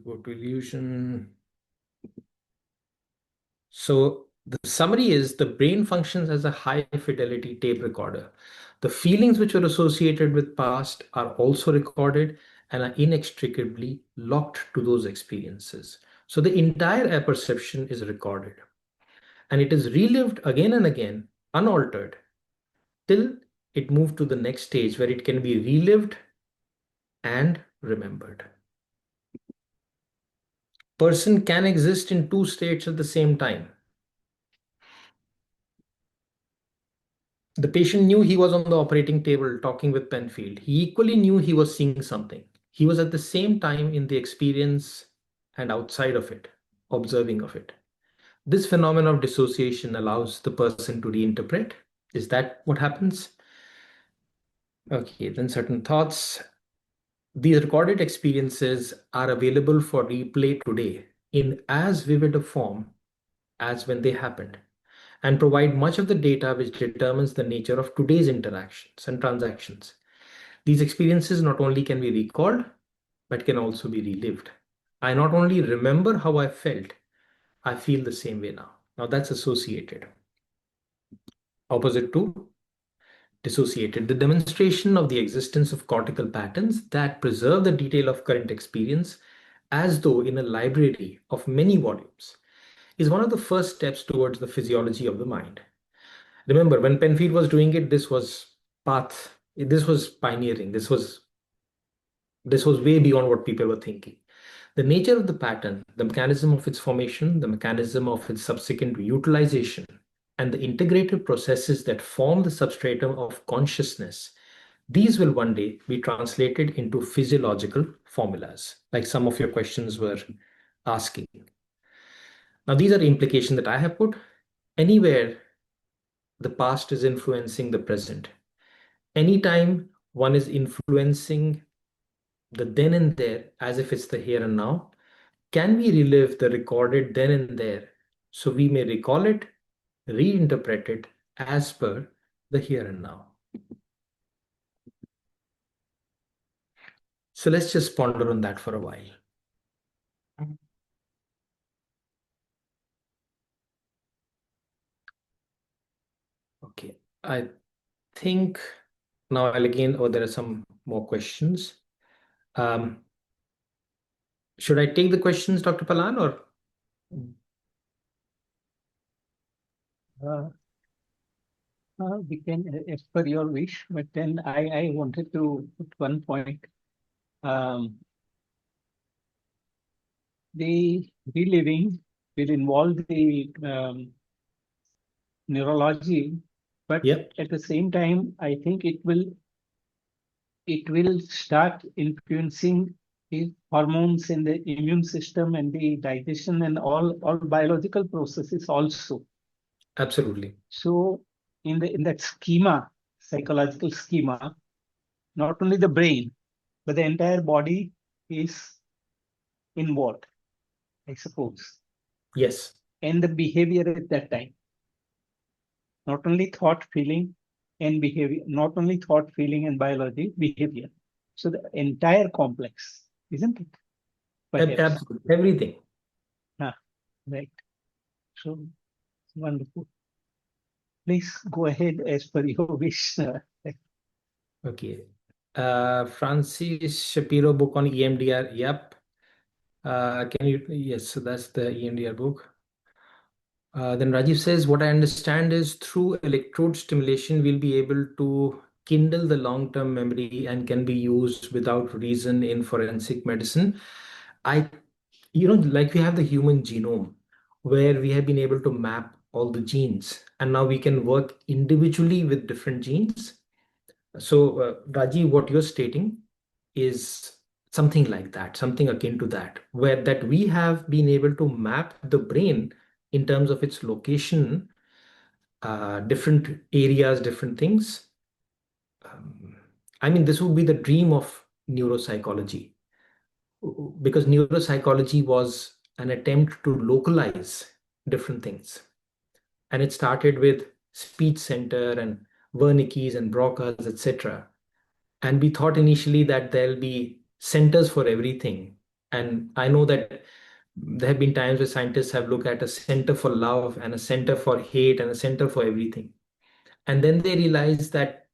Speaker 3: go to illusion. So The summary is the brain functions as a high fidelity tape recorder. The feelings which are associated with past are also recorded and are inextricably locked to those experiences. So the entire apperception is recorded and it is relived again and again, unaltered, till it moved to the next stage where it can be relived and remembered. Person can exist in two states at the same time. The patient knew he was on the operating table talking with Penfield. He equally knew he was seeing something. He was at the same time in the experience and outside of it, observing of it. This phenomenon of dissociation allows the person to reinterpret. Is that what happens? Okay, then certain thoughts. These recorded experiences are available for replay today in as vivid a form as when they happened, and provide much of the data which determines the nature of today's interactions and transactions. These experiences not only can be recalled, but can also be relived. I not only remember how I felt, I feel the same way now. Now that's associated. Opposite to dissociated, the demonstration of the existence of cortical patterns that preserve the detail of current experience as though in a library of many volumes is one of the first steps towards the physiology of the mind. Remember, when Penfield was doing it, this was pioneering. This was way beyond what people were thinking. The nature of the pattern, the mechanism of its formation, the mechanism of its subsequent utilization, and the integrated processes that form the substratum of consciousness, these will one day be translated into physiological formulas, like some of your questions were asking. Now, these are the implications that I have put. Anywhere the past is influencing the present, anytime one is influencing the then and there as if it's the here and now, can we relive the recorded then and there so we may recall it, reinterpret it as per the here and now? So let's just ponder on that for a while. Okay, I think now I'll again, there are some more questions. Should I take the questions, Dr. Palan, or?
Speaker 2: We can, as per your wish, but then I wanted to put one point. The reliving will involve the neurology, but
Speaker 3: Yep.
Speaker 2: at the same time, I think it will start influencing the hormones in the immune system and the digestion and all biological processes also.
Speaker 3: Absolutely.
Speaker 2: So in that schema, psychological schema, not only the brain, but the entire body is involved, I suppose.
Speaker 3: Yes.
Speaker 2: And the behavior at that time. Not only thought, feeling, and behavior, not only thought, feeling, and biology, behavior. So the entire complex, isn't it? Perhaps.
Speaker 3: Absolutely. Everything.
Speaker 2: Right. So wonderful. Please go ahead as per your wish.
Speaker 3: Okay. Francis Shapiro book on EMDR. Yep. Yes, so that's the EMDR book. Then Rajiv says, what I understand is through electrode stimulation, we'll be able to kindle the long-term memory and can be used without reason in forensic medicine. Like we have the human genome where we have been able to map all the genes and now we can work individually with different genes. So, Rajiv, what you're stating is something like that, something akin to that, where that we have been able to map the brain in terms of its location, different areas, different things. I mean, this would be the dream of neuropsychology, because neuropsychology was an attempt to localize different things. And it started with speech center and Wernicke's and Broca's, etc. And we thought initially that there'll be centers for everything. And I know that There have been times where scientists have looked at a center for love and a center for hate and a center for everything. And then they realize that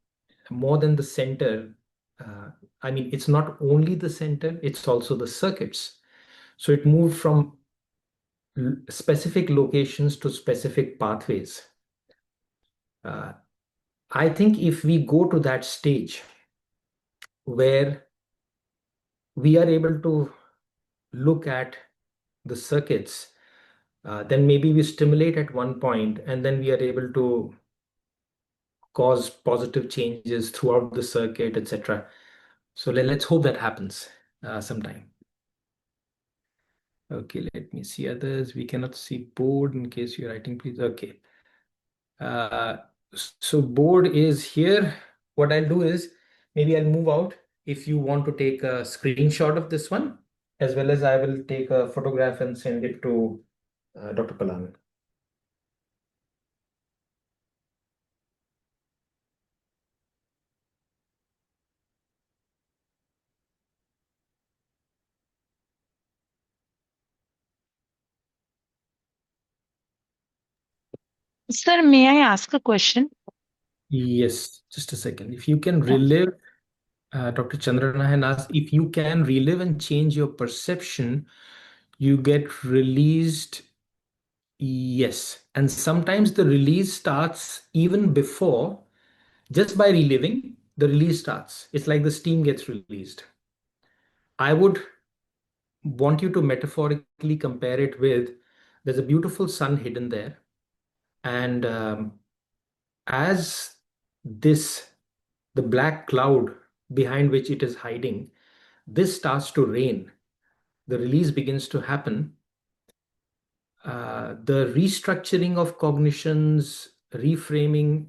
Speaker 3: more than the center, uh, I mean, it's not only the center, it's also the circuits. So it moved from specific locations to specific pathways. I think if we go to that stage where we are able to look at the circuits, then maybe we stimulate at one point and then we are able to cause positive changes throughout the circuit, etc. So let's hope that happens sometime. Okay, let me see others. We cannot see board in case you're writing, please. Okay. Uh, so board is here. What I'll do is maybe I'll move out if you want to take a screenshot of this one, as well as I will take a photograph and send it to Dr. Palan.
Speaker 4: Sir, may I ask a question?
Speaker 3: Yes, just a second. If you can relive, Dr. Chandranayan asked, if you can relive and change your perception, you get released. Yes. And sometimes the release starts even before, just by reliving, the release starts. It's like the steam gets released. I would want you to metaphorically compare it with there's a beautiful sun hidden there. And as this, the black cloud behind which it is hiding, this starts to rain, the release begins to happen. The restructuring of cognitions, reframing,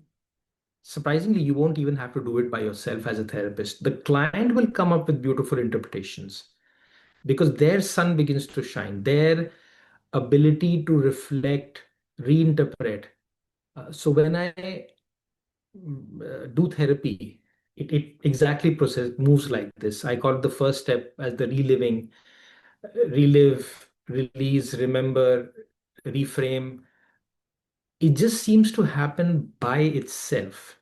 Speaker 3: surprisingly, you won't even have to do it by yourself as a therapist. The client will come up with beautiful interpretations because their sun begins to shine, their ability to reflect, reinterpret. So when I do therapy, it exactly moves like this. I call it the first step as the reliving, relive, release, remember, reframe. It just seems to happen by itself.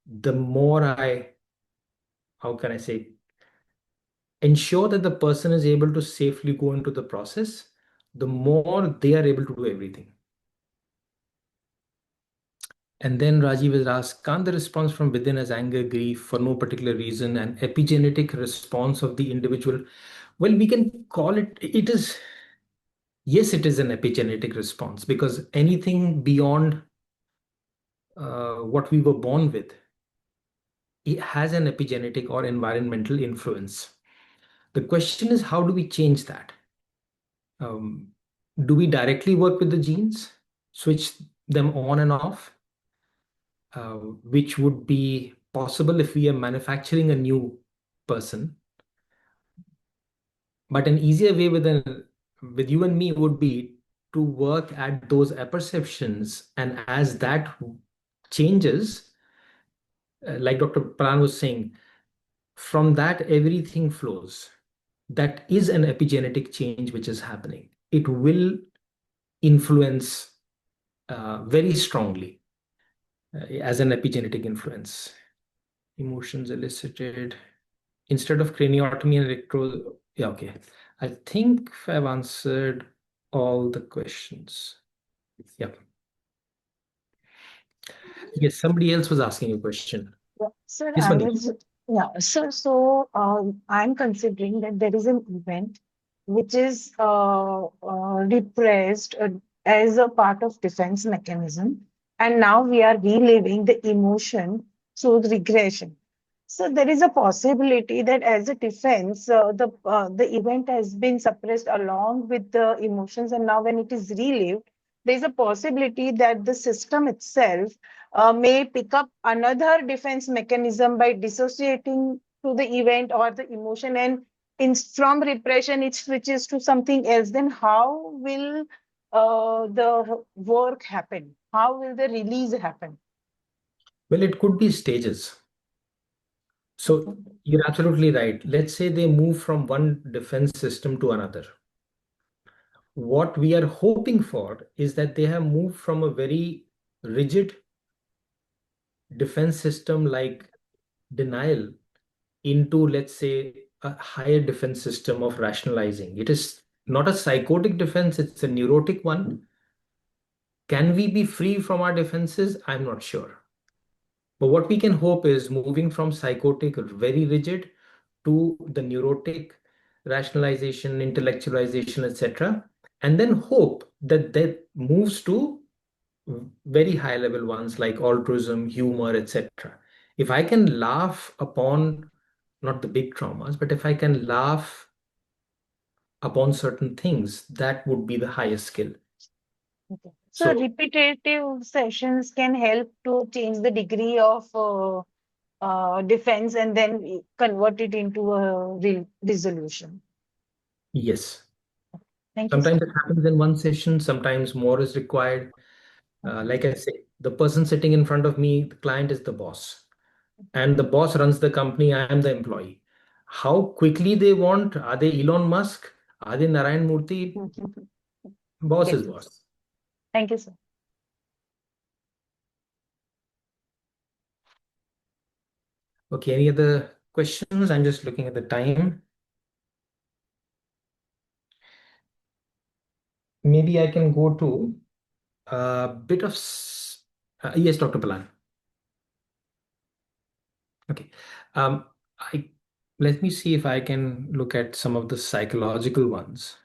Speaker 3: The more how can I say, ensure that the person is able to safely go into the process, the more they are able to do everything. And then Rajiv has asked, can't the response from within as anger, grief for no particular reason, an epigenetic response of the individual? Well, we can call it, it is, yes, it is an epigenetic response because anything beyond what we were born with, it has an epigenetic or environmental influence. The question is, how do we change that? Um, do we directly work with the genes, switch them on and off, which would be possible if we are manufacturing a new person? But an easier way with you and me would be to work at those apperceptions, and as that changes, like Dr. Pran was saying, from that everything flows. That is an epigenetic change which is happening. It will influence very strongly as an epigenetic influence. Emotions elicited instead of craniotomy and electro. Yeah, okay. I think I've answered all the questions. Yeah. Yes, somebody else was asking a question.
Speaker 4: Yeah, sir,
Speaker 3: Yes,
Speaker 4: I
Speaker 3: Madhu.
Speaker 4: was, yeah, sir, so I'm considering that there is an event which is repressed as a part of defense mechanism, and now we are reliving the emotion through the regression. So there is a possibility that as a defense, the event has been suppressed along with the emotions, and now when it is relived, there is a possibility that the system itself may pick up another defense mechanism by dissociating to the event or the emotion, and from repression it switches to something else. Then how will the work happen? How will the release happen?
Speaker 3: Well, it could be stages. So you're absolutely right. Let's say they move from one defense system to another. What we are hoping for is that they have moved from a very rigid defense system like denial into, let's say, a higher defense system of rationalizing. It is not a psychotic defense, it's a neurotic one. Can we be free from our defenses? I'm not sure. But what we can hope is moving from psychotic, very rigid, to the neurotic rationalization, intellectualization, etc. And then hope that that moves to very high level ones like altruism, humor, etc. If I can laugh upon not the big traumas, but if I can laugh upon certain things, that would be the highest skill.
Speaker 4: Okay. So
Speaker 3: So
Speaker 4: repetitive sessions can help to change the degree of defense and then convert it into a real resolution.
Speaker 3: yes,
Speaker 4: Thank you, sir.
Speaker 3: sometimes it happens in one session, sometimes more is required. Like I say, the person sitting in front of me, the client is the boss, and the boss runs the company. I am the employee. How quickly they want? Are they Elon Musk? Are they Narayan Murthy? Boss
Speaker 4: Get
Speaker 3: is
Speaker 4: it.
Speaker 3: boss.
Speaker 4: Thank you, sir.
Speaker 3: Okay, any other questions? I'm just looking at the time. Maybe I can go to a bit of yes, Dr. Palan. Okay. Um, I Let me see if I can look at some of the psychological ones.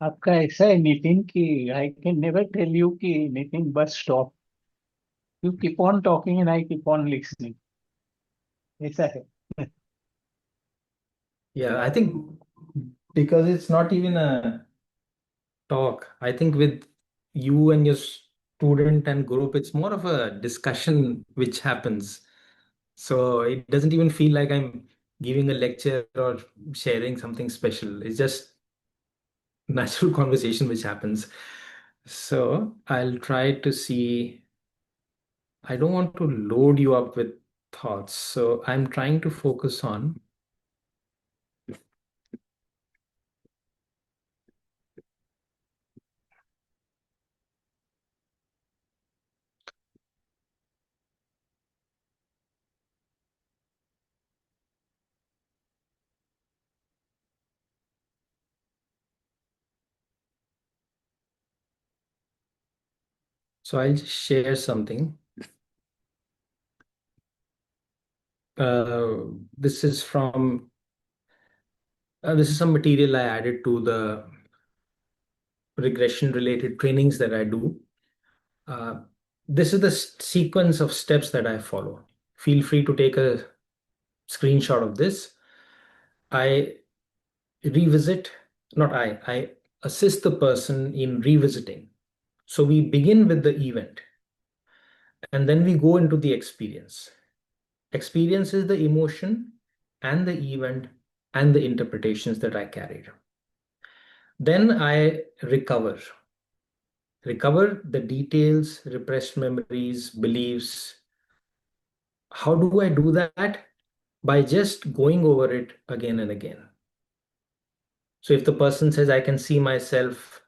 Speaker 2: आपका ऐसा है नितिन कि I can never tell you कि नितिन बस stop. You keep on talking and I keep on listening. ऐसा है.
Speaker 3: Yeah, I think because it's not even a talk. I think with you and your student and group, it's more of a discussion which happens. So it doesn't even feel like I'm giving a lecture or sharing something special. It's just natural conversation which happens. So I'll try to see. I don't want to load you up with thoughts. So I'm trying to focus on. So I'll just share something. Uh, this is from this is some material I added to the regression related trainings that I do. Uh, this is the sequence of steps that I follow. Feel free to take a screenshot of this. I revisit, not I assist the person in revisiting. So we begin with the event and then we go into the experience. Experience is the emotion and the event and the interpretations that I carried. Then I recover the details, repressed memories, beliefs. How do I do that? By just going over it again and again. So if the person says, I can see myself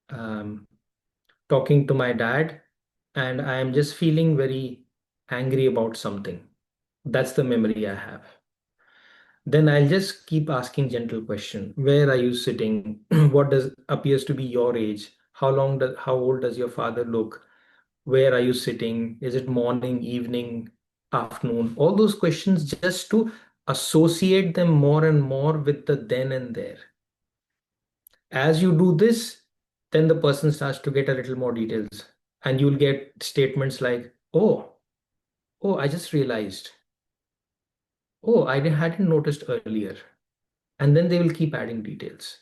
Speaker 3: um, talking to my dad, and I am just feeling very angry about something, that's the memory I have. Then I'll just keep asking gentle question. Where are you sitting? What does appears to be your age? How old does your father look? Where are you sitting? Is it morning, evening, afternoon? All those questions just to associate them more and more with the then and there. As you do this, then the person starts to get a little more details, and you'll get statements like, oh, oh, I just realized, oh, hadn't noticed earlier. And then they will keep adding details.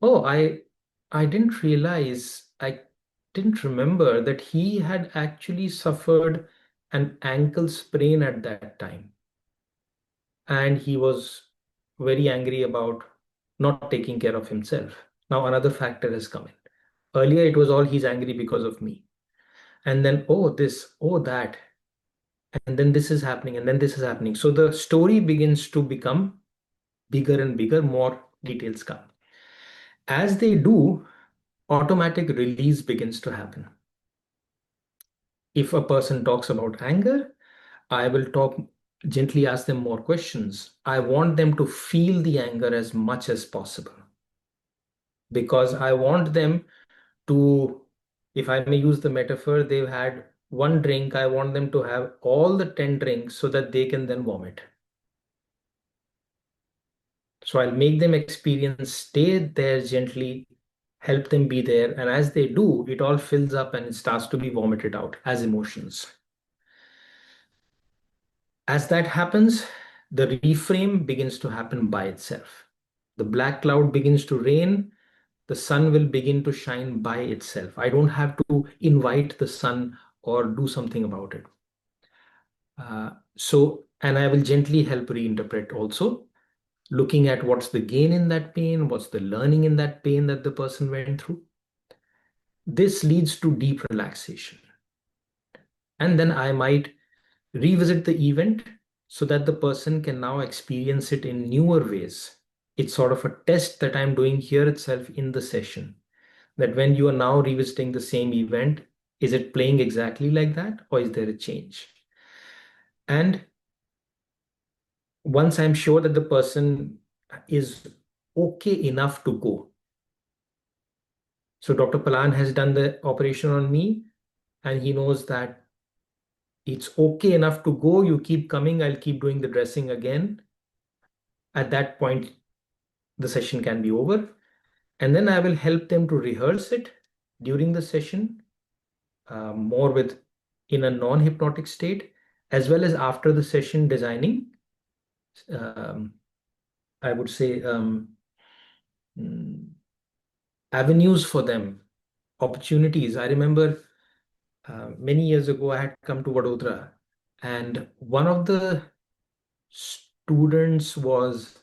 Speaker 3: Oh, I didn't realize, I didn't remember that he had actually suffered an ankle sprain at that time. And he was very angry about not taking care of himself. Now another factor has come in. Earlier it was all he's angry because of me. And then, oh, this, oh, that. And then this is happening, and then this is happening. So the story begins to become bigger and bigger, more details come. As they do, automatic release begins to happen. If a person talks about anger, I will gently ask them more questions. I want them to feel the anger as much as possible because I want them to, if I may use the metaphor, they've had one drink, I want them to have all the 10 drinks so that they can then vomit. So I'll make them experience, stay there gently, help them be there. And as they do, it all fills up and it starts to be vomited out as emotions. As that happens, the reframe begins to happen by itself. The black cloud begins to rain, the sun will begin to shine by itself. I don't have to invite the sun or do something about it. And I will gently help reinterpret also, looking at what's the gain in that pain, what's the learning in that pain that the person went through. This leads to deep relaxation. And then I might revisit the event so that the person can now experience it in newer ways. It's sort of a test that I'm doing here itself in the session. That when you are now revisiting the same event, is it playing exactly like that or is there a change? And once I'm sure that the person is okay enough to go. So Dr. Palan has done the operation on me and he knows that it's okay enough to go. You keep coming. I'll keep doing the dressing again. At that point, the session can be over. And then I will help them to rehearse it during the session, more with in a non-hypnotic state, as well as after the session designing, I would say, avenues for them, opportunities. I remember many years ago, I had come to Vadodara, and one of the students was,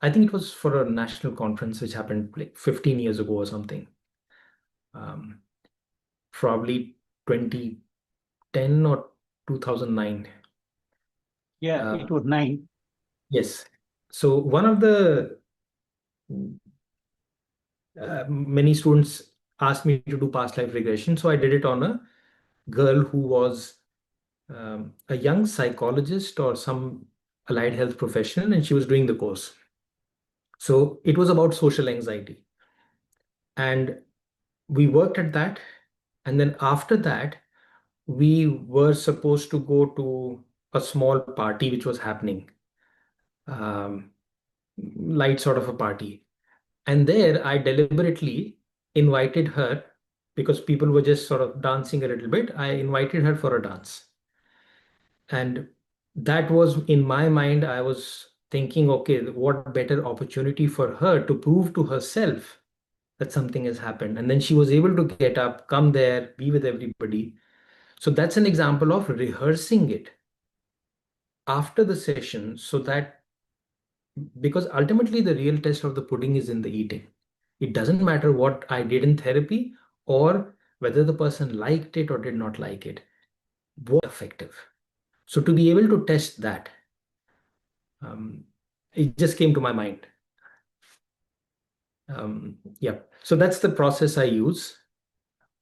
Speaker 3: I think it was for a national conference which happened like 15 years ago or something, probably 2010 or 2009.
Speaker 2: Yeah, it was 9.
Speaker 3: Yes. So one of the many students asked me to do past life regression. So I did it on a girl who was a young psychologist or some allied health professional, and she was doing the course. So it was about social anxiety. And we worked at that. And then after that, we were supposed to go to a small party which was happening, light sort of a party. And there I deliberately invited her because people were just sort of dancing a little bit. I invited her for a dance. And that was in my mind, I was thinking, okay, what better opportunity for her to prove to herself that something has happened. And then she was able to get up, come there, be with everybody. So that's an example of rehearsing it after the session so that because ultimately the real test of the pudding is in the eating. It doesn't matter what I did in therapy or whether the person liked it or did not like it. Was effective. So to be able to test that, it just came to my mind. Yeah. So that's the process I use.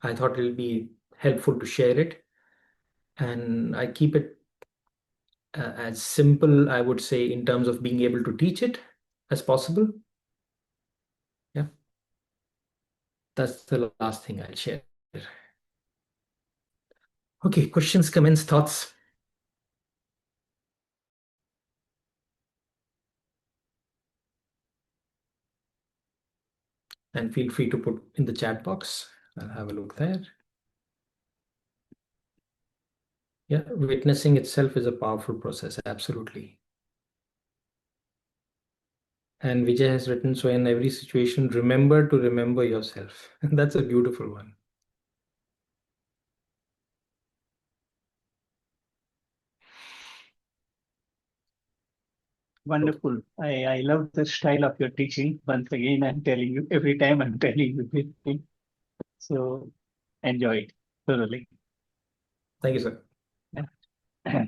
Speaker 3: I thought it'll be helpful to share it. And I keep it as simple, I would say, in terms of being able to teach it as possible. Yeah. That's the last thing I'll share. Okay, questions, comments, thoughts? And feel free to put in the chat box. I'll have a look there. Yeah, witnessing itself is a powerful process, absolutely. And Vijay has written, so in every situation, remember to remember yourself. That's a beautiful one.
Speaker 2: Wonderful. I love the style of your teaching. Once again, I'm telling you, every time I'm telling you this thing. So enjoy it thoroughly.
Speaker 3: Thank you, sir.
Speaker 2: Yeah.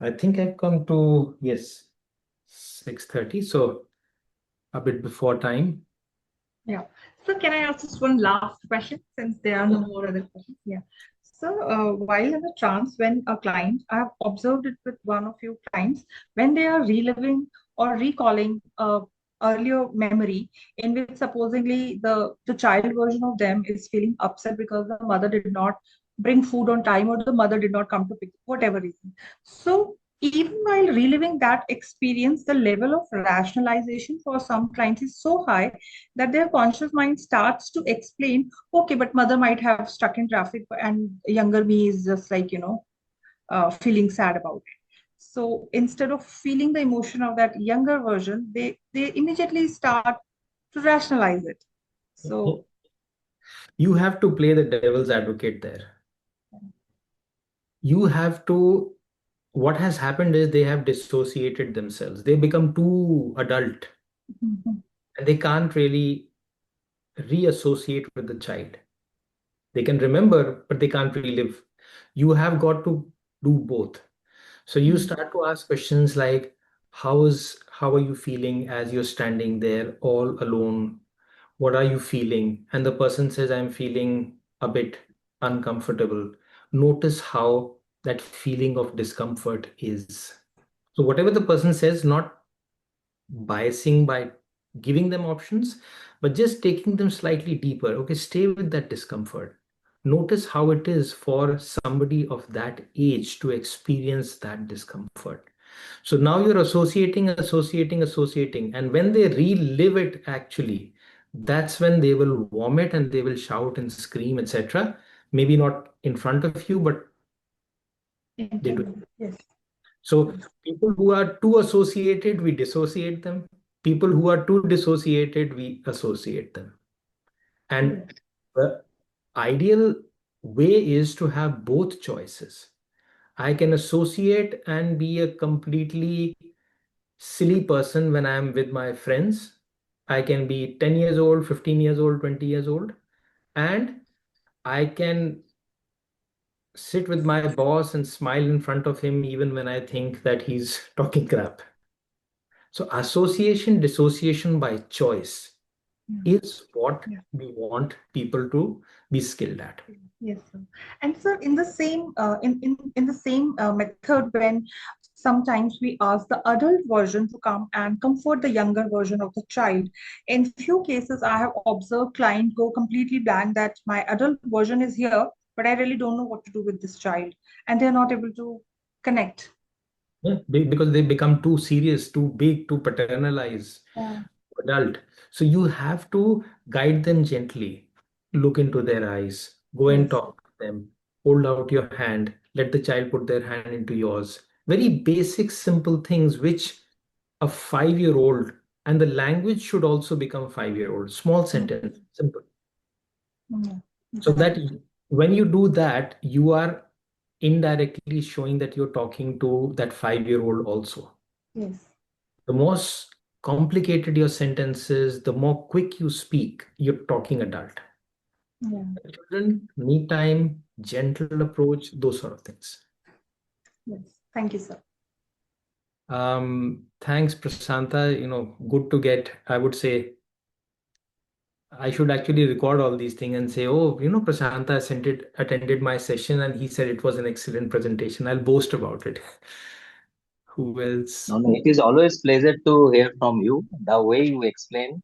Speaker 3: I think I've come to, yes, 6:30, so a bit before time.
Speaker 1: Yeah. So can I ask just one last question since there are no more other questions? Yeah. So while in the trance, when a client, I have observed it with one of your clients, when they are reliving or recalling a earlier memory in which supposedly the child version of them is feeling upset because the mother did not bring food on time or the mother did not come to pick whatever reason. So even while reliving that experience, the level of rationalization for some clients is so high that their conscious mind starts to explain, okay, but mother might have stuck in traffic and younger me is just like, feeling sad about it. So instead of feeling the emotion of that younger version, they immediately start to rationalize it. So
Speaker 3: You have to play the devil's advocate there. You have to, what has happened is they have dissociated themselves. They become too adult
Speaker 1: mhm,
Speaker 3: and they can't really reassociate with the child. They can remember, but they can't relive. You have got to do both. So you
Speaker 1: mhm,
Speaker 3: start to ask questions like, how are you feeling as you're standing there all alone? What are you feeling? And the person says, I'm feeling a bit uncomfortable. Notice how that feeling of discomfort is. So whatever the person says, not biasing by giving them options, but just taking them slightly deeper. Okay, stay with that discomfort. Notice how it is for somebody of that age to experience that discomfort. So now you're associating. And when they relive it, actually, that's when they will vomit and they will shout and scream, etc. Maybe not in front of you, but they do.
Speaker 1: internally, yes,
Speaker 3: So people who are too associated, we dissociate them. People who are too dissociated, we associate them. And
Speaker 1: yes,
Speaker 3: the ideal way is to have both choices. I can associate and be a completely silly person when I'm with my friends. I can be 10 years old, 15 years old, 20 years old, and I can sit with my boss and smile in front of him even when I think that he's talking crap. So association, dissociation by choice
Speaker 1: yeah,
Speaker 3: is what
Speaker 1: yeah.
Speaker 3: we want people to be skilled at.
Speaker 1: Yes, sir. And sir, in the same in the same method, when sometimes we ask the adult version to come and comfort the younger version of the child, in few cases I have observed client go completely blank that my adult version is here, but I really don't know what to do with this child, and they're not able to connect.
Speaker 3: Yeah, because they become too serious, too big, too paternalized,
Speaker 1: Yeah.
Speaker 3: adult. So you have to guide them gently. Look into their eyes, go and
Speaker 1: Yes.
Speaker 3: talk to them, hold out your hand, let the child put their hand into yours. Very basic, simple things which a 5-year old, and the language should also become 5-year old. Small
Speaker 1: Mm,
Speaker 3: sentence, simple.
Speaker 1: yeah.
Speaker 3: So that
Speaker 1: Exactly.
Speaker 3: when you do that, you are indirectly showing that you're talking to that 5-year old also.
Speaker 1: Yes.
Speaker 3: The more complicated your sentences, the more quick you speak, you're talking adult.
Speaker 1: Yeah.
Speaker 3: Children need time, gentle approach, those sort of things.
Speaker 1: Yes. Thank you, sir.
Speaker 3: Thanks, Prasanta. Good to get, I would say, I should actually record all these things and say, oh, Prasanta attended my session and he said it was an excellent presentation. I'll boast about it. Who else?
Speaker 5: No, no, it is always pleasure to hear from you. The way you explain,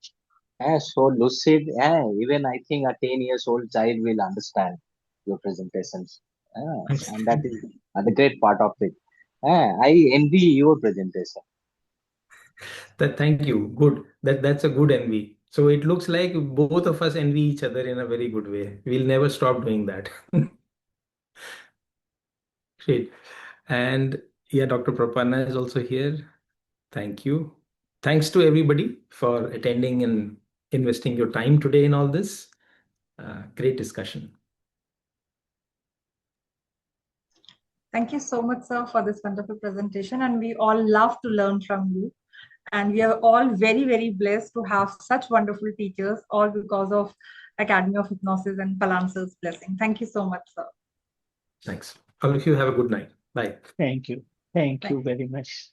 Speaker 5: so lucid. Even I think a 10 years old child will understand your presentations.
Speaker 3: Thanks.
Speaker 5: And that is the great part of it. I envy your presentation.
Speaker 3: Thank you. Good. That's a good envy. So it looks like both of us envy each other in a very good way. We'll never stop doing that. Great. And yeah, Dr. Prapanna is also here. Thank you. Thanks to everybody for attending and investing your time today in all this. Great discussion.
Speaker 1: Thank you so much, sir, for this wonderful presentation. And we all love to learn from you. And we are all very, very blessed to have such wonderful teachers, all because of Academy of Hypnosis and Palan sir's blessing. Thank you so much, sir.
Speaker 3: Thanks. All of you have a good night. Bye.
Speaker 2: Thank you. Thank
Speaker 1: Thank
Speaker 2: you
Speaker 1: you.
Speaker 2: very much.